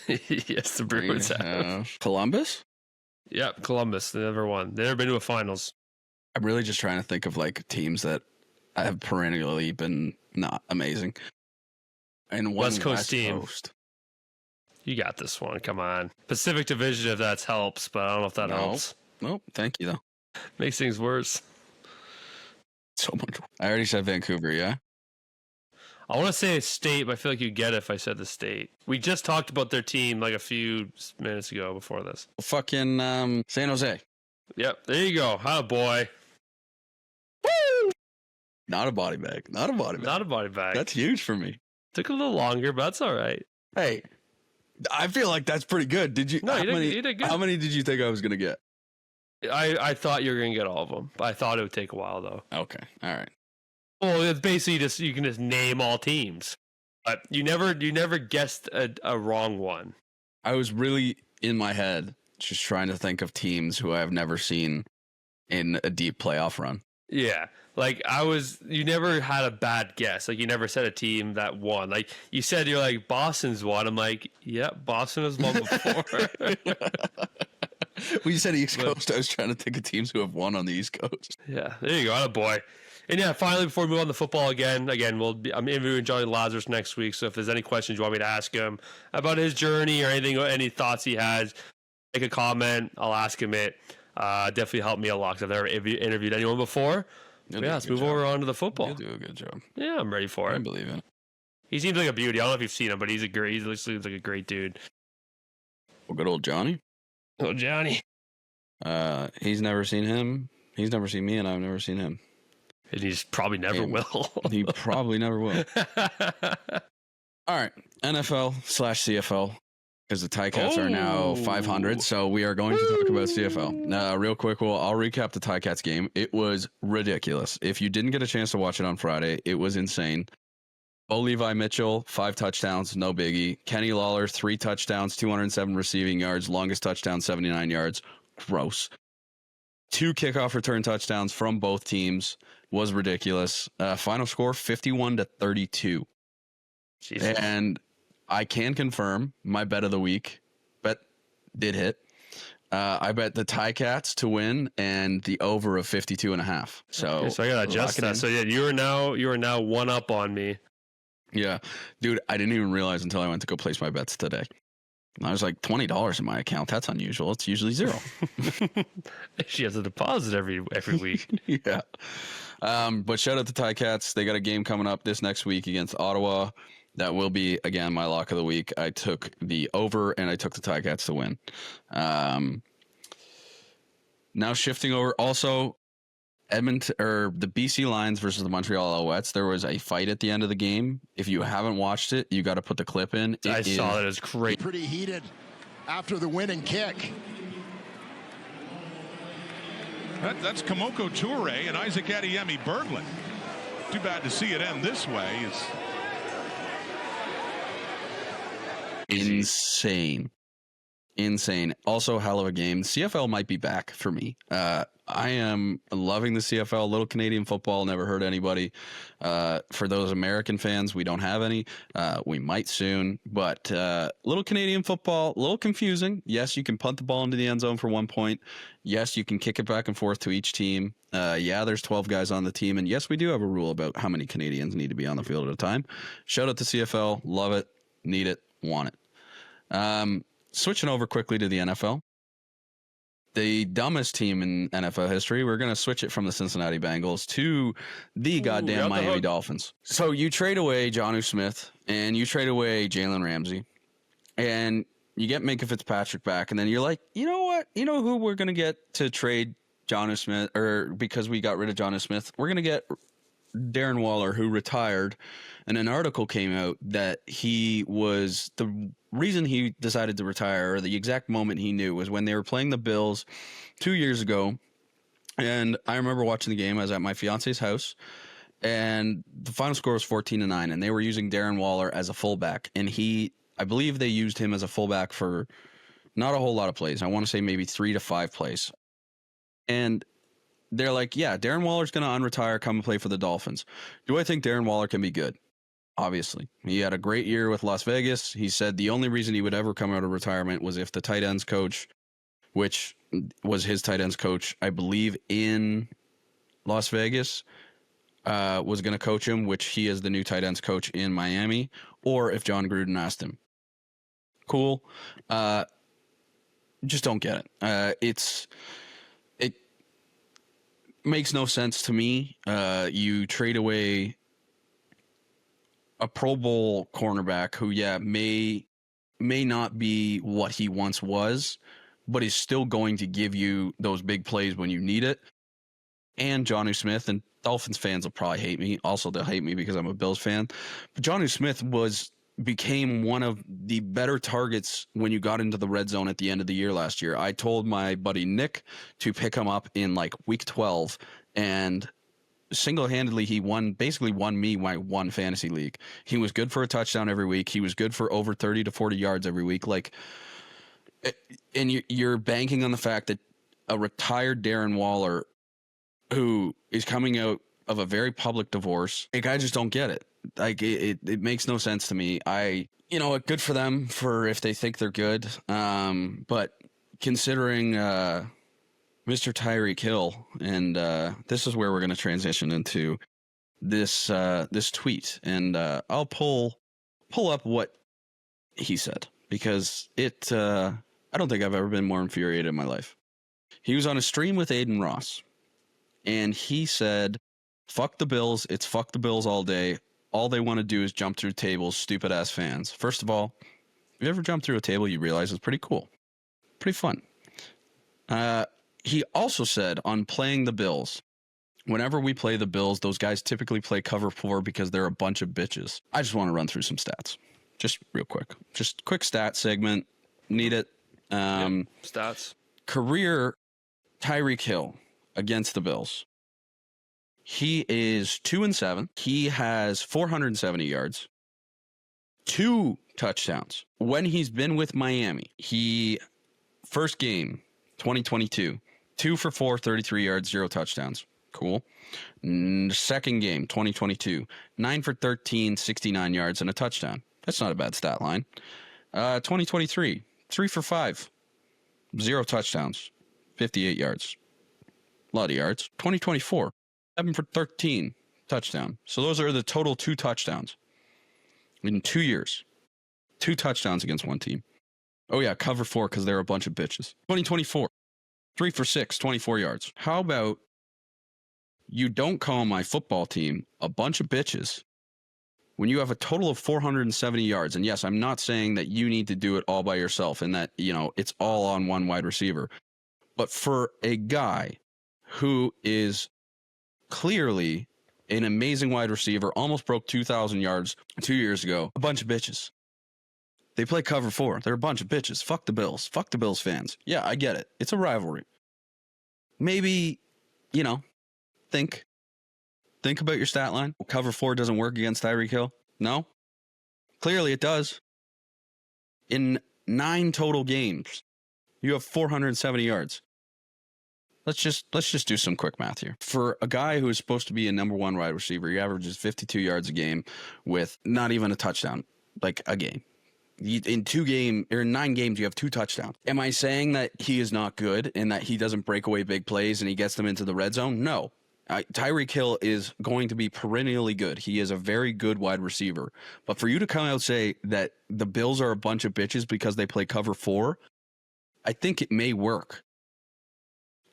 Yes, the Bruins have. Columbus? Yep, Columbus. They never won. They've never been to a finals. I'm really just trying to think of like teams that have perennially been not amazing. And one West Coast team. You got this one. Come on. Pacific Division, if that helps, but I don't know if that helps. Nope. Thank you, though. Makes things worse. So much. I already said Vancouver, yeah? I want to say state, but I feel like you'd get it if I said the state. We just talked about their team like a few minutes ago before this. Fucking San Jose. Yep, there you go. Oh, boy. Woo! Not a body bag. Not a body bag. That's huge for me. Took a little longer, but that's all right. Hey, I feel like that's pretty good. Did you? No, you did good. How many did you think I was going to get? I thought you were going to get all of them, but I thought it would take a while, though. Okay. All right. Well, it's basically just you can just name all teams, but you never guessed a wrong one. I was really in my head just trying to think of teams who I have never seen in a deep playoff run. Yeah, like you never had a bad guess. Like you never said a team that won. Like you said, you're like Boston's won. I'm like, yeah, Boston has won before. Well, you said East Coast. I was trying to think of teams who have won on the East Coast. Yeah, there you go, attaboy. And yeah, finally, before we move on to football again, I'm interviewing Johnny Lazarus next week. So if there's any questions you want me to ask him about his journey or anything, or any thoughts he has, make a comment. I'll ask him it. Definitely helped me a lot because I've never interviewed anyone before. Yeah, let's move over on to the football. You'll do a good job. Yeah, I'm ready for it. I believe in it. He seems like a beauty. I don't know if you've seen him, but he seems like a great dude. Well, good old Johnny. Oh, Johnny. He's never seen him. He's never seen me, and I've never seen him. And he's probably never will. He probably never will. All right, NFL/CFL, because the Ticats are now 500, so we are going to talk about CFL. Real quick, I'll recap the Ticats game. It was ridiculous. If you didn't get a chance to watch it on Friday, it was insane. Bo Levi Mitchell, 5 touchdowns, no biggie. Kenny Lawler, 3 touchdowns, 207 receiving yards, longest touchdown, 79 yards. Gross. 2 kickoff return touchdowns from both teams was ridiculous. Final score 51-32. Jesus. And I can confirm my bet of the week did hit. I bet the Ticats to win and the over of 52.5. So I gotta adjust that. So yeah, you are now one up on me. Yeah, dude, I didn't even realize until I went to go place my bets today. I was like $20 in my account. That's unusual. It's usually $0. She has a deposit every week. Yeah. But shout out to Ticats. They got a game coming up this next week against Ottawa. That will be, again, my lock of the week. I took the over and I took the Ticats to win. Now shifting over, also Edmonton or the BC Lions versus the Montreal Alouettes. There was a fight at the end of the game. If you haven't watched it, you got to put the clip in. I saw that. It was great. Pretty heated after the winning kick. That's Kamoko Toure and Isaac Adeyemi Berglund. Too bad to see it end this way. It's insane. Also, hell of a game. CFL might be back for me. I am loving the CFL. Little Canadian football, never hurt anybody. For those American fans, we don't have any. We might soon, but little Canadian football, a little confusing. Yes, you can punt the ball into the end zone for 1 point. Yes, you can kick it back and forth to each team. Yeah, there's 12 guys on the team, and yes, we do have a rule about how many Canadians need to be on the field at a time. Shout out to CFL. Love it. Need it. Want it. Switching over quickly to the NFL. The dumbest team in NFL history. We're going to switch it from the Cincinnati Bengals to the goddamn Miami Dolphins. So you trade away Jonnu Smith and you trade away Jalen Ramsey and you get Minkah Fitzpatrick back. And then you're like, you know what? You know who we're going to get to trade Jonnu Smith, or because we got rid of Jonnu Smith, we're going to get Darren Waller, who retired. And an article came out that he was the reason he decided to retire, or the exact moment he knew, was when they were playing the Bills 2 years ago. And I remember watching the game. I was at my fiance's house, and the final score was 14-9, and they were using Darren Waller as a fullback. And I believe they used him as a fullback for not a whole lot of plays. I want to say maybe 3 to 5 plays. And they're like, yeah, Darren Waller's going to unretire, come and play for the Dolphins. Do I think Darren Waller can be good? Obviously. He had a great year with Las Vegas. He said the only reason he would ever come out of retirement was if the tight ends coach, which was his tight ends coach, I believe, in Las Vegas, was going to coach him, which he is the new tight ends coach in Miami, or if John Gruden asked him. Cool. Just don't get it. It makes no sense to me. You trade away a Pro Bowl cornerback who, may not be what he once was, but is still going to give you those big plays when you need it. And Jonnu Smith, and Dolphins fans will probably hate me. Also, they'll hate me because I'm a Bills fan. But Jonnu Smith became one of the better targets when you got into the red zone at the end of the year last year. I told my buddy Nick to pick him up in like week 12, and single-handedly he basically won me my one fantasy league. He was good for a touchdown every week. He was good for over 30 to 40 yards every week. Like, and you're banking on the fact that a retired Darren Waller, who is coming out of a very public divorce, like, I just don't get it. Like, it makes no sense to me. Good for them for if they think they're good. But considering Mr. Tyreek Hill, and this is where we're going to transition into this tweet, and I'll pull up what he said, because I don't think I've ever been more infuriated in my life. He was on a stream with Aiden Ross, and he said, "Fuck the Bills. It's fuck the Bills all day. All they want to do is jump through tables, stupid ass fans." First of all, if you ever jump through a table, you realize it's pretty cool, pretty fun. He also said on playing the Bills, whenever we play the Bills, those guys typically play cover 4 because they're a bunch of bitches. I just want to run through some stats, just real quick, just quick stat segment. Need it. Stats. Career Tyreek Hill against the Bills. He is 2-7. He has 470 yards, 2 touchdowns. When he's been with Miami, first game, 2022, 2 for 4, 33 yards, 0 touchdowns. Cool. Second game, 2022, 9 for 13, 69 yards, and a touchdown. That's not a bad stat line. 2023, 3 for 5, 0 touchdowns, 58 yards. A lot of yards. 2024. 7 for 13, touchdown. So those are the total 2 touchdowns in 2 years. 2 touchdowns against one team. Oh yeah, cover 4 because they're a bunch of bitches. 2024, 3 for 6, 24 yards. How about you don't call my football team a bunch of bitches when you have a total of 470 yards? And yes, I'm not saying that you need to do it all by yourself and that, it's all on one wide receiver. But for a guy who is clearly an amazing wide receiver, almost broke 2,000 yards 2 years ago, a bunch of bitches. They play cover 4. They're a bunch of bitches. Fuck the Bills. Fuck the Bills fans. Yeah, I get it. It's a rivalry. Maybe, think about your stat line. Cover 4 doesn't work against Tyreek Hill. No? Clearly it does. In 9 total games, you have 470 yards. Let's just do some quick math here. For a guy who is supposed to be a number 1 wide receiver, he averages 52 yards a game with not even a touchdown, like a game. In 9 games, you have 2 touchdowns. Am I saying that he is not good and that he doesn't break away big plays and he gets them into the red zone? No. Tyreek Hill is going to be perennially good. He is a very good wide receiver. But for you to come out and say that the Bills are a bunch of bitches because they play cover 4, I think it may work.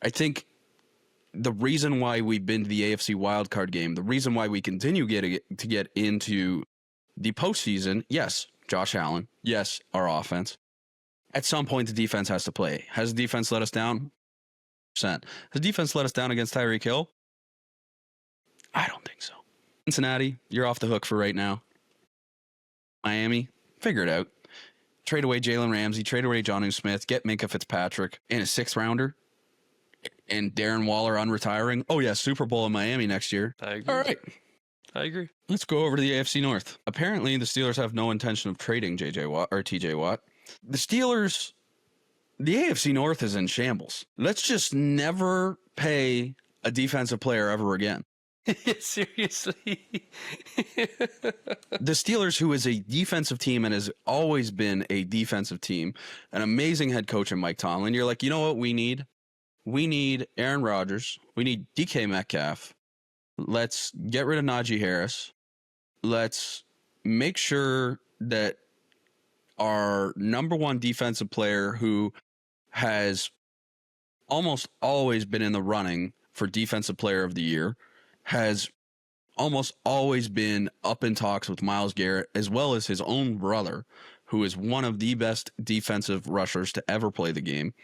I think the reason why we've been to the AFC wildcard game, the reason why we continue to get into the postseason, yes, Josh Allen, yes, our offense. At some point, the defense has to play. Has the defense let us down? Has the defense let us down against Tyreek Hill? I don't think so. Cincinnati, you're off the hook for right now. Miami, figure it out. Trade away Jalen Ramsey, trade away Jonnu Smith, get Minkah Fitzpatrick in a 6th rounder. And Darren Waller unretiring. Oh, yeah, Super Bowl in Miami next year. I agree. All right. I agree. Let's go over to the AFC North. Apparently, the Steelers have no intention of trading TJ Watt. The Steelers, the AFC North is in shambles. Let's just never pay a defensive player ever again. Seriously. The Steelers, who is a defensive team and has always been a defensive team, an amazing head coach in Mike Tomlin. You're like, you know what we need? We need Aaron Rodgers. We need DK Metcalf. Let's get rid of Najee Harris. Let's make sure that our number one defensive player who has almost always been in the running for defensive player of the year, has almost always been up in talks with Myles Garrett, as well as his own brother, who is one of the best defensive rushers to ever play the game.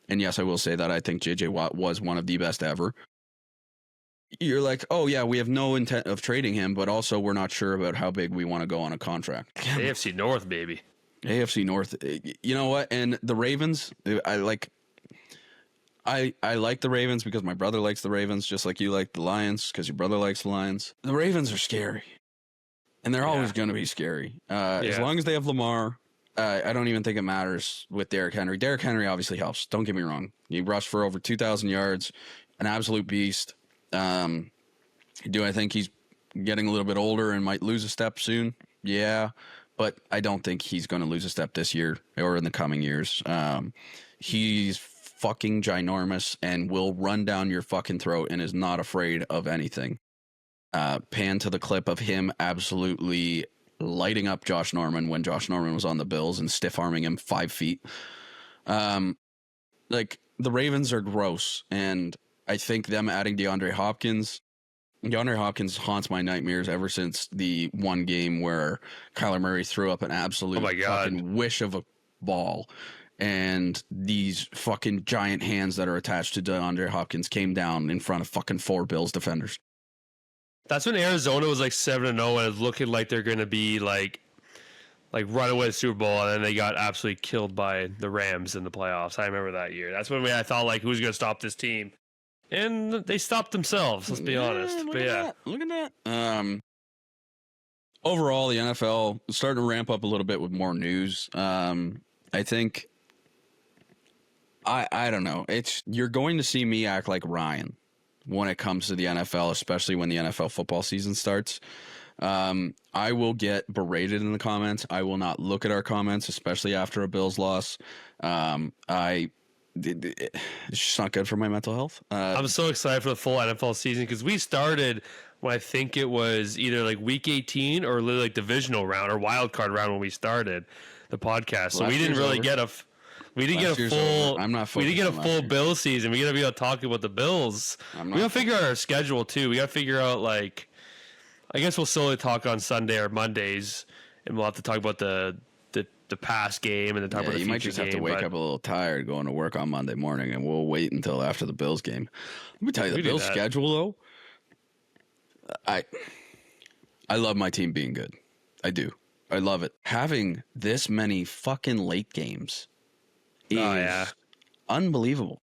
And yes, I will say that I think J.J. Watt was one of the best ever. You're like, oh yeah, we have no intent of trading him, but also we're not sure about how big we want to go on a contract. AFC North, baby. AFC North. You know what? And the Ravens, I like the Ravens because my brother likes the Ravens, just like you like the Lions because your brother likes the Lions. The Ravens are scary, and they're always going to be scary. As long as they have Lamar, I don't even think it matters with Derrick Henry. Derrick Henry obviously helps. Don't get me wrong. He rushed for over 2,000 yards, an absolute beast. Do I think he's getting a little bit older and might lose a step soon? Yeah, but I don't think he's going to lose a step this year or in the coming years. He's fucking ginormous and will run down your fucking throat and is not afraid of anything. Pan to the clip of him absolutely lighting up Josh Norman when Josh Norman was on the Bills and stiff arming him 5 feet. Like the Ravens are gross, and I think them adding DeAndre Hopkins haunts my nightmares ever since the one game where Kyler Murray threw up an absolute fucking wish of a ball. And these fucking giant hands that are attached to DeAndre Hopkins came down in front of fucking 4 Bills defenders. That's when Arizona was like 7-0 and it was looking like they're going to be like run away the Super Bowl, and then they got absolutely killed by the Rams in the playoffs. I remember that year. That's when I thought, like, who's going to stop this team? And they stopped themselves, let's be honest. Look at that. Overall, the NFL is starting to ramp up a little bit with more news. I think I don't know. You're going to see me act like Ryan when it comes to the NFL, especially when the NFL football season starts. I will get berated in the comments. I will not look at our comments, especially after a Bills loss. It's just not good for my mental health. I'm so excited for the full NFL season because we started when I think it was either like week 18 or literally like divisional round or wild card round when we started the podcast. So we didn't really get a full Bills season. We got to be able to talk about the Bills. We got to figure out our schedule too. We got to figure out, like, I guess we'll slowly talk on Sunday or Mondays, and we'll have to talk about the past game and the talk about the future game. You might just have to wake up a little tired going to work on Monday morning, and we'll wait until after the Bills game. Let me tell you, the Bills schedule though, I love my team being good. I do. I love it. Having this many fucking late games is unbelievable.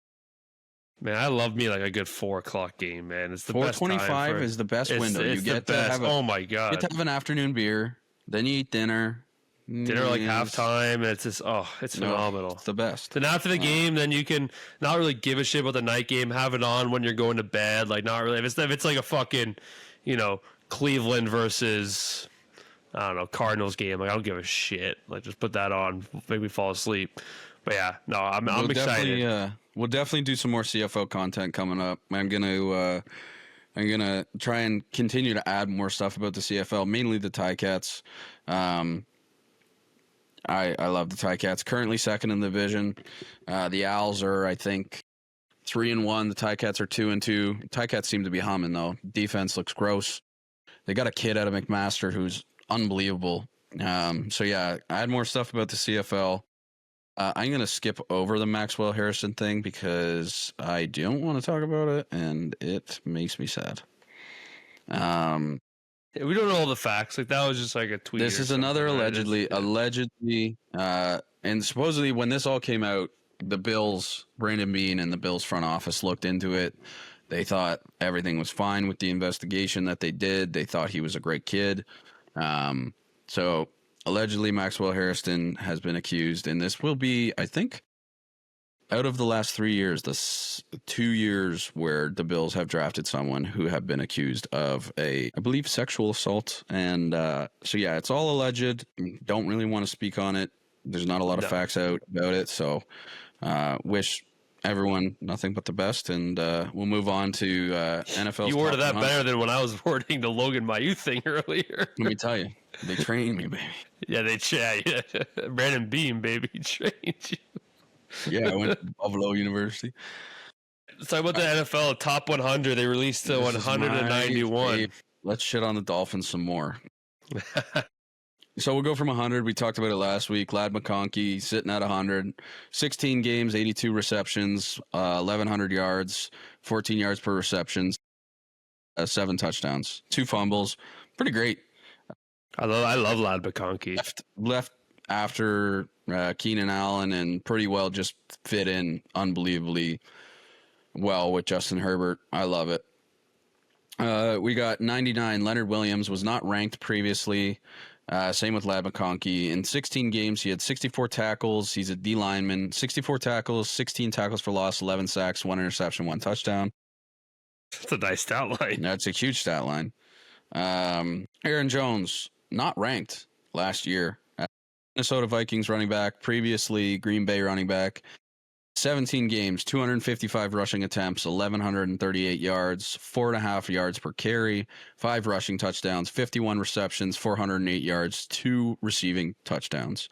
Man, I love me like a good 4:00 game, man. It's the 4:25 is the best window. You get to have oh my god. You get to have an afternoon beer, then you eat dinner. Dinner like halftime, and it's just it's phenomenal. It's the best. Then after the game, then you can not really give a shit about the night game. Have it on when you're going to bed. Like, not really. If it's like a fucking, Cleveland versus, I don't know, Cardinals game. Like, I don't give a shit. Like, just put that on, make me fall asleep. But yeah, no, I'm excited. We'll definitely do some more CFO content coming up. I'm gonna try and continue to add more stuff about the CFL, mainly the Ticats. I love the Ticats. Currently second in the division. The Owls are, I think, 3-1. The Ticats are 2-2. Ticats seem to be humming though. Defense looks gross. They got a kid out of McMaster who's unbelievable. So yeah, I had more stuff about the CFL. I'm gonna skip over the Maxwell Harrison thing because I don't want to talk about it, and it makes me sad. We don't know all the facts. Like, that was just like a tweet. This is another allegedly, and supposedly when this all came out, the Bills, Brandon Beane and the Bills front office looked into it. They thought everything was fine with the investigation that they did. They thought he was a great kid. So allegedly Maxwell Harrison has been accused, and this will be, I think, out of the last 3 years, the 2 years where the Bills have drafted someone who have been accused of I believe, sexual assault. And so, yeah, it's all alleged. Don't really want to speak on it. There's not a lot of facts out about it. So wish everyone nothing but the best. And we'll move on to NFL. You worded that better than when I was wording the Logan Mailloux thing earlier. Let me tell you. They trained me, baby. Yeah, yeah. Brandon Beam, baby, trained you. Yeah, I went to Buffalo University. Let's talk about the NFL top 100. They released the 191. Let's shit on the Dolphins some more. So we'll go from 100. We talked about it last week. Ladd McConkey sitting at 100. 16 games, 82 receptions, 1,100 yards, 14 yards per reception, 7 touchdowns, 2 fumbles. Pretty great. I love Ladd McConkey. Left after Keenan Allen and pretty well just fit in unbelievably well with Justin Herbert. I love it. We got 99. Leonard Williams was not ranked previously. Same with Ladd McConkey. In 16 games, he had 64 tackles. He's a D lineman. 64 tackles, 16 tackles for loss, 11 sacks, 1 interception, 1 touchdown. That's a nice stat line. That's a huge stat line. Aaron Jones, not ranked last year. Minnesota Vikings running back, previously Green Bay running back. 17 games, 255 rushing attempts, 1,138 yards, 4.5 yards per carry, 5 rushing touchdowns, 51 receptions, 408 yards, 2 receiving touchdowns.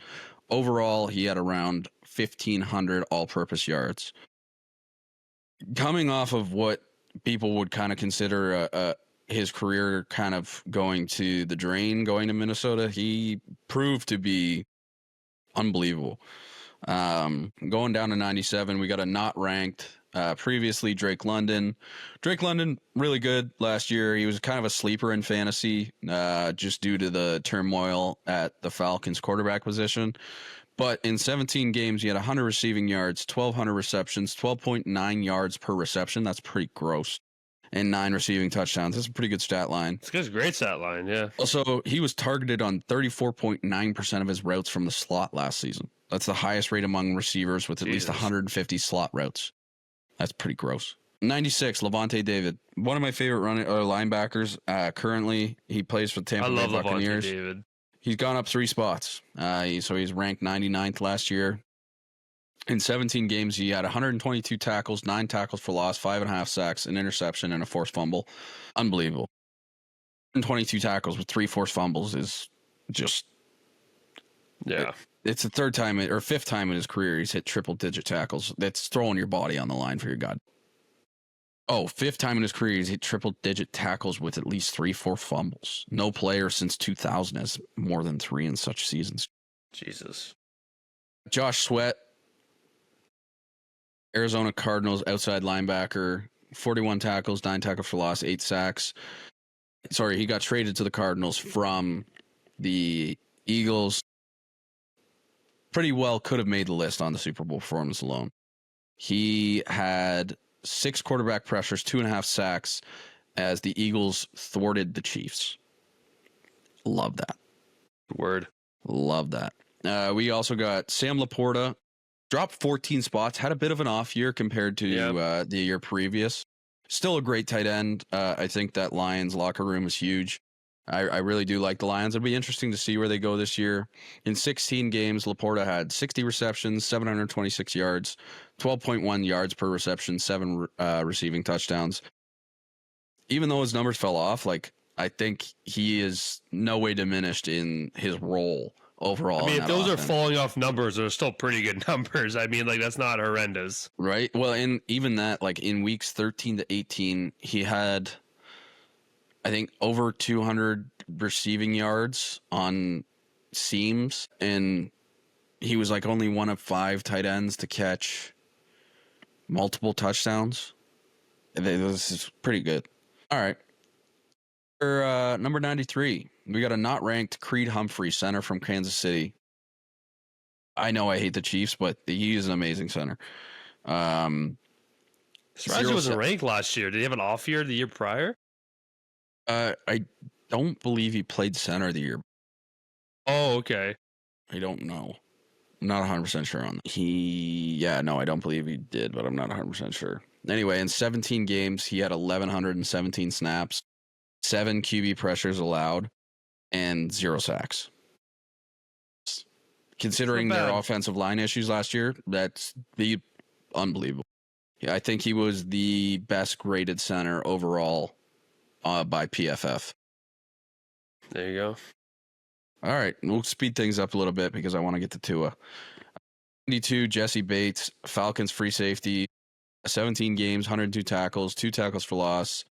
Overall, he had around 1,500 all-purpose yards. Coming off of what people would kind of consider his career kind of going to the drain, going to Minnesota, he proved to be unbelievable. Going down to 97, we got a not ranked, previously Drake London. Drake London, really good last year. He was kind of a sleeper in fantasy, just due to the turmoil at the Falcons quarterback position. But in 17 games, he had 100 receiving yards, 1,200 receptions, 12.9 yards per reception. That's pretty gross. And 9 receiving touchdowns. That's a pretty good stat line. It's a great stat line, yeah. Also, he was targeted on 34.9% of his routes from the slot last season. That's the highest rate among receivers with at least 150 slot routes. That's pretty gross. 96, Levante David. One of my favorite linebackers. Currently, he plays for the Tampa Bay Buccaneers. Levante David. He's gone up 3 spots. So he's ranked 99th last year. In 17 games, he had 122 tackles, 9 tackles for loss, 5.5 sacks, an interception, and a forced fumble. Unbelievable. 122 tackles with 3 forced fumbles is just... Yeah. It's the 5th time in his career he's hit triple-digit tackles. That's throwing your body on the line for your God. Oh, 5th time in his career he's hit triple-digit tackles with at least 3 forced fumbles. No player since 2000 has more than 3 in such seasons. Jesus. Josh Sweat, Arizona Cardinals outside linebacker, 41 tackles, 9 tackles for loss, 8 sacks. Sorry, he got traded to the Cardinals from the Eagles. Pretty well could have made the list on the Super Bowl performance alone. He had 6 quarterback pressures, 2.5 sacks as the Eagles thwarted the Chiefs. Love that. Word. Love that. We also got Sam Laporta. Dropped 14 spots, had a bit of an off year compared to the year previous. Still a great tight end. I think that Lions locker room is huge. I really do like the Lions. It'll be interesting to see where they go this year. In 16 games, Laporta had 60 receptions, 726 yards, 12.1 yards per reception, 7 receiving touchdowns. Even though his numbers fell off, I think he is no way diminished in his role overall. I mean, if those are falling off numbers, they're still pretty good numbers. I mean, that's not horrendous. Right? Well, and even that, in weeks 13 to 18, he had, I think, over 200 receiving yards on seams, and he was only one of 5 tight ends to catch multiple touchdowns. This is pretty good. All right. For number 93, we got a not ranked Creed Humphrey, center from Kansas City. I know I hate the Chiefs, but he is an amazing center. Surprised he wasn't ranked last year. Did he have an off year the year prior? I don't believe he played center the year. Oh, okay. I don't know. I'm not 100% sure on that. I don't believe he did, but I'm not 100% sure. Anyway, in 17 games, he had 1,117 snaps, 7 QB pressures allowed, and 0 sacks. Considering their offensive line issues last year, that's unbelievable. Yeah, I think he was the best graded center overall by PFF. There you go. All right, we'll speed things up a little bit because I want to get to Tua. 92, Jesse Bates, Falcons free safety, 17 games, 102 tackles, 2 tackles for loss,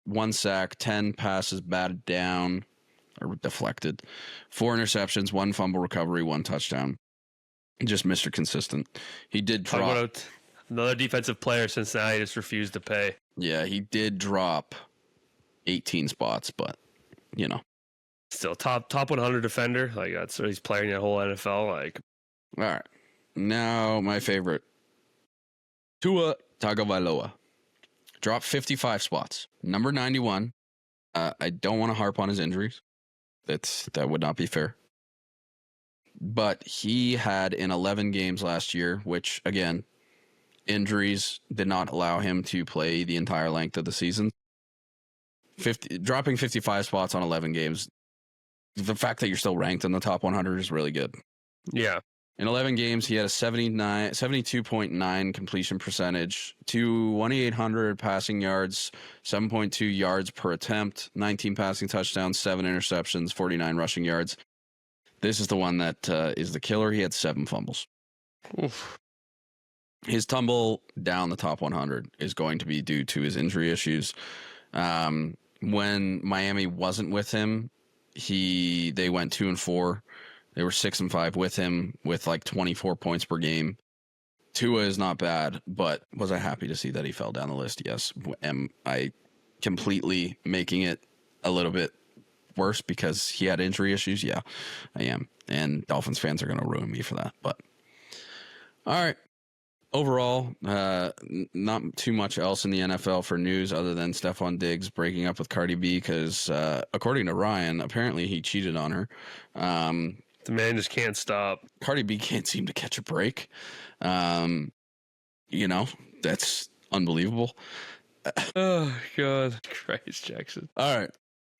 1 sack, 10 passes batted down or deflected, 4 interceptions, 1 fumble recovery, 1 touchdown. Just Mr. Consistent. He did Talk drop. about another defensive player Cincinnati just refused to pay. Yeah, he did drop 18 spots, but, you know. Still top 100 defender. Like, that's what he's playing in the whole NFL. Like, All right. Now, my favorite. Tua Tagovailoa. Dropped 55 spots. Number 91. I don't want to harp on his injuries. That would not be fair. But he had in 11 games last year, which, again, injuries did not allow him to play the entire length of the season. Dropping 55 spots on 11 games, the fact that you're still ranked in the top 100 is really good. yeah. In 11 games, he had a 72.9 completion percentage, 2,800 passing yards, 7.2 yards per attempt, 19 passing touchdowns, 7 interceptions, 49 rushing yards. This is the one that is the killer. He had 7 fumbles. Oof. His tumble down the top 100 is going to be due to his injury issues. When Miami wasn't with him, they went 2-4. They were 6-5 with him with like 24 points per game. Tua is not bad, but was I happy to see that he fell down the list? Yes. Am I completely making it a little bit worse because he had injury issues? Yeah, I am. And Dolphins fans are going to ruin me for that. But all right. Overall, not too much else in the NFL for news other than Stephon Diggs breaking up with Cardi B because, according to Ryan, apparently he cheated on her. The man just can't stop. Cardi B can't seem to catch a break. You know, that's unbelievable. Oh, God. Christ, Jackson. All right.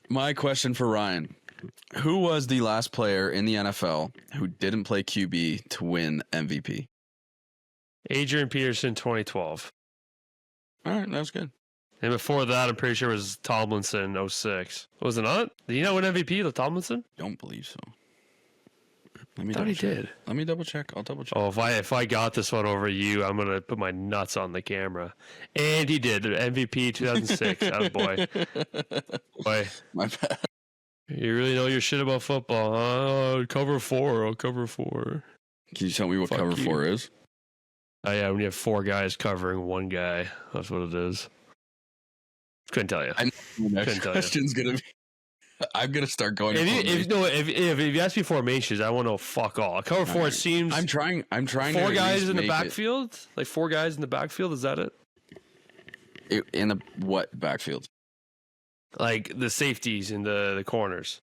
My question for Ryan. Who was the last player in the NFL who didn't play QB to win MVP? Adrian Peterson, 2012. All right, that was good. And before that, I'm pretty sure it was Tomlinson, 06. Was it not? Did he not win MVP, the Tomlinson? Don't believe so. I thought he did. Let me double check. I'll double check. Oh, if I got this one over you, I'm gonna put my nuts on the camera. And he did. The MVP 2006. Attaboy. Boy, My bad. you really know your shit about football, huh? Oh, cover 4. I'll cover 4. Can you tell me what Fuck cover you. 4 is? Oh yeah, when you have 4 guys covering 1 guy, that's what it is. Couldn't tell you. I know the next Couldn't tell you. question's gonna be. I'm gonna start going. If you ask me formations, I want to know fuck all. Cover 4 Alright. seems. I'm trying. 4 to guys in the make backfield, like 4 guys in the backfield. Is that it? in the what backfield? Like the safeties in the corners.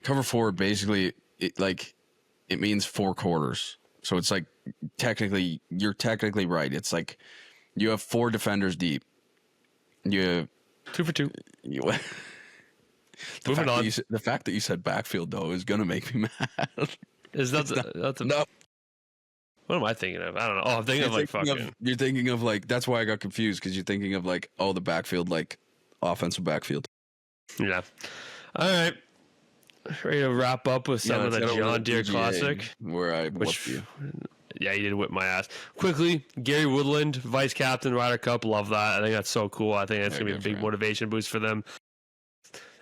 Cover 4 basically it means 4 quarters. So it's like you're technically right. It's like you have 4 defenders deep. You have 2 for 2. The Moving on. The fact that you said backfield though is gonna make me mad. Is that No, what am I thinking of? I don't know. Oh, I'm thinking of like fucking. You're thinking of like that's why I got confused because you're thinking of like the backfield like offensive backfield. Yeah. All right. Ready to wrap up with some of the John Deere Classic. Where I whipped you. Yeah, you did whip my ass. Quickly, Gary Woodland, vice captain, Ryder Cup. Love that. I think that's so cool. I think that's going to be a big motivation boost for them.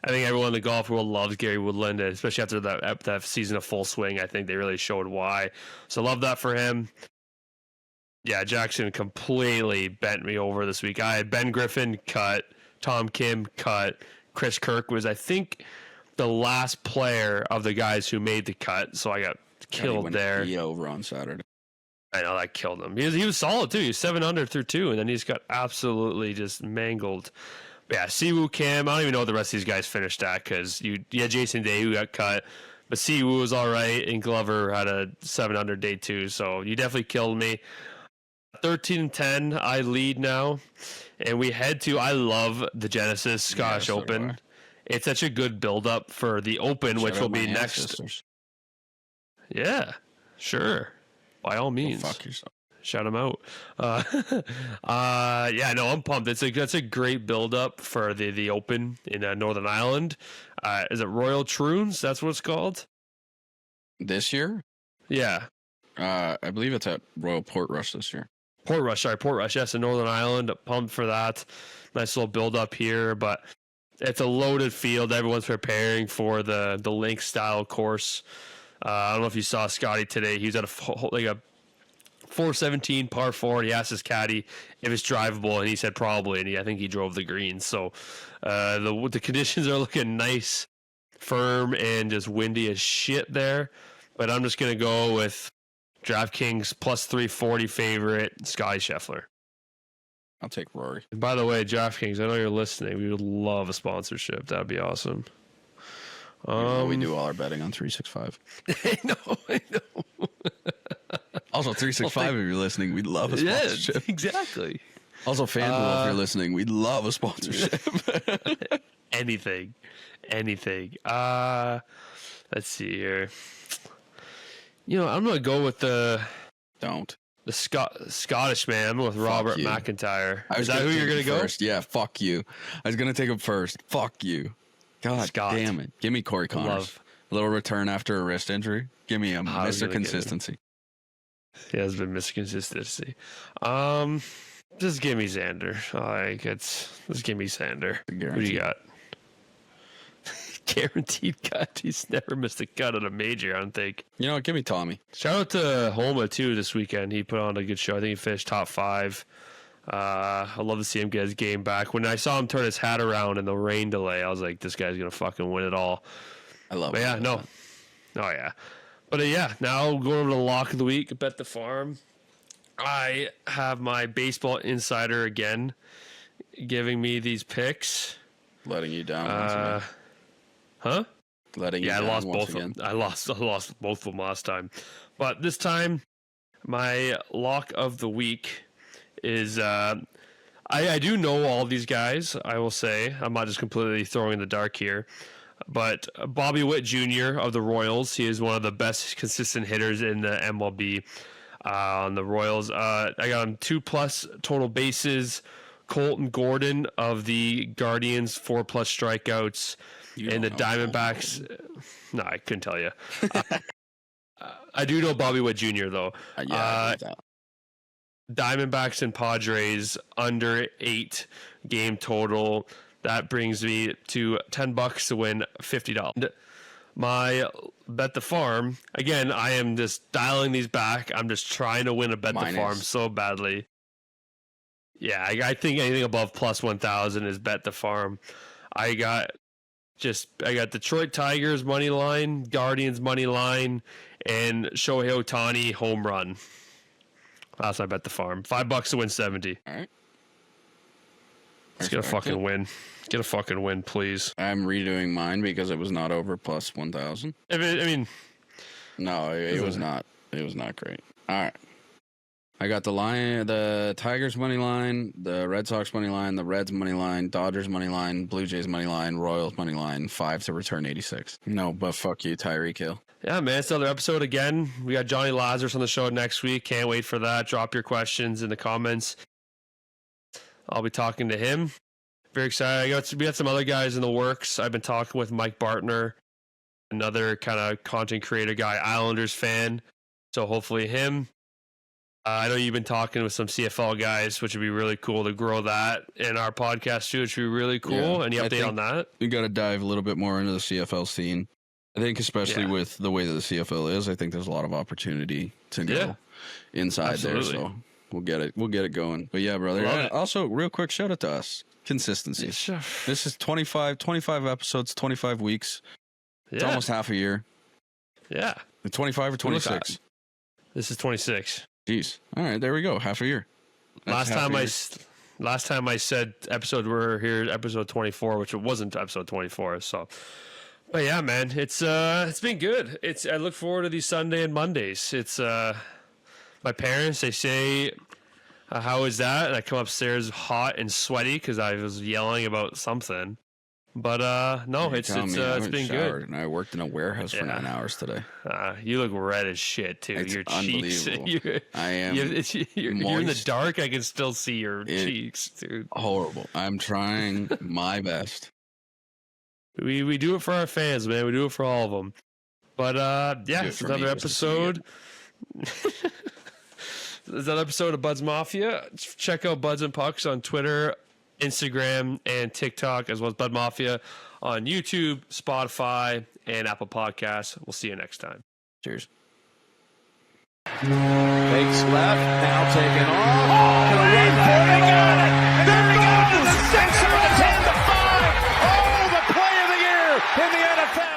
I think everyone in the golf world loves Gary Woodland, especially after that season of full swing. I think they really showed why. So love that for him. Yeah, Jackson completely bent me over this week. I had Ben Griffin cut, Tom Kim cut, Chris Kirk was, I think, the last player of the guys who made the cut. So I got killed there. Yeah, over on Saturday. I know that killed him. He was solid too. He was 7 under through 2, and then he just got absolutely just mangled. But yeah, Siwoo, Cam. I don't even know what the rest of these guys finished at because you had Jason Day who got cut, but Siwoo was all right, and Glover had a 7 under day 2. So you definitely killed me. 13-10, I lead now, and we head to. I love the Genesis Scottish Open. It's such a good build-up for the Open, which will be next. Sisters. Yeah, sure. By all means. Go fuck yourself. Shout him out. Yeah, no, I'm pumped. That's a great build up for the Open in Northern Ireland. Is it Royal Troons? That's what it's called. This year? Yeah. I believe it's at Royal Portrush this year. Portrush. Yes, in Northern Ireland. Pumped for that. Nice little build up here, but it's a loaded field. Everyone's preparing for the link style course. I don't know if you saw Scotty today. He was at a 417 par 4. And he asked his caddy if it's drivable, and he said probably. And I think he drove the green. So the conditions are looking nice, firm, and just windy as shit there. But I'm just gonna go with DraftKings plus 340 favorite Scotty Scheffler. I'll take Rory. And by the way, DraftKings, I know you're listening. We would love a sponsorship. That'd be awesome. We do all our betting on 365. I know. Also, 365, if you're listening, we'd love a sponsorship. Yeah, exactly. Also, FanDuel, if you're listening, we'd love a sponsorship. Anything. Let's see here. I'm going to go with the Scottish man. I'm with Robert McIntyre. Is that who you're going to go? First. Yeah, fuck you. I was going to take him first. Fuck you. God damn it. Give me Corey Connors. A little return after a wrist injury. Give me him. Mr. Consistency. He has been Mr. Consistency. Just give me Xander. Just give me Xander. Who do you got? Guaranteed cut. He's never missed a cut at a major, I don't think. You know what? Give me Tommy. Shout out to Homa, too, this weekend. He put on a good show. I think he finished top 5. I love to see him get his game back. When I saw him turn his hat around in the rain delay, I was like, this guy's going to fucking win it all. I love it. Yeah, no. Oh, yeah. But now going over to the lock of the week, Bet the Farm. I have my baseball insider again giving me these picks. Letting you down once again. Huh? Letting you down I lost once both again. of them. I lost both of them last time. But this time, my lock of the week is I do know all these guys, I will say. I'm not just completely throwing in the dark here. But Bobby Witt Jr. of the Royals, he is one of the best consistent hitters in the MLB on the Royals. I got him 2+ total bases. Colton Gordon of the Guardians, 4+ strikeouts. And the Diamondbacks, no, I couldn't tell you. I do know Bobby Witt Jr. though. Diamondbacks and Padres under 8 game total. That brings me to $10 to win $50. My Bet the Farm, again, I am just dialing these back. I'm just trying to win a Bet the Farm so badly. Yeah, I think anything above plus 1,000 is Bet the Farm. I got Detroit Tigers money line, Guardians money line, and Shohei Ohtani home run. That's my Bet the Farm. $5 to win 70. All right. Let's get a fucking win. Get a fucking win, please. I'm redoing mine because it was not over plus 1,000. I mean, no, it was not. It was not great. All right. I got the Tigers money line, the Red Sox money line, the Reds money line, Dodgers money line, Blue Jays money line, Royals money line, 5 to return 86. No, but fuck you, Tyreek Hill. Yeah, man, it's another episode again. We got Johnny Lazarus on the show next week. Can't wait for that. Drop your questions in the comments. I'll be talking to him. Very excited. We got some other guys in the works. I've been talking with Mike Bartner, another kind of content creator guy, Islanders fan. So hopefully him. I know you've been talking with some CFL guys, which would be really cool to grow that in our podcast too, which would be really cool. Yeah, Any update on that? We got to dive a little bit more into the CFL scene. I think especially with the way that the CFL is, I think there's a lot of opportunity to go inside there. So we'll get it going. But yeah, brother. Also, real quick, shout out to us. Consistency. Yeah, This is 25 episodes, 25 weeks. It's almost half a year. Yeah. 25 or 26? This is 26. Jeez. All right, there we go. Half a year. Last time I said episode, we're here, episode 24, which it wasn't episode 24. So, but yeah, man, it's been good. I look forward to these Sunday and Mondays. It's my parents, they say, how is that? And I come upstairs hot and sweaty because I was yelling about something. But no, it's been good. And I worked in a warehouse for 9 hours today. You look red as shit too. It's your cheeks. I am. You're in the dark. I can still see your cheeks, dude. Horrible. I'm trying my best. We do it for our fans, man. We do it for all of them. But it's another episode. There's another episode of Buds Mafia. Check out Buds and Pucks on Twitter, Instagram, and TikTok, as well as Bud Mafia on YouTube, Spotify, and Apple Podcasts. We'll see you next time. Cheers. Fakes left, now taken off. Gonna run for it. Got it. There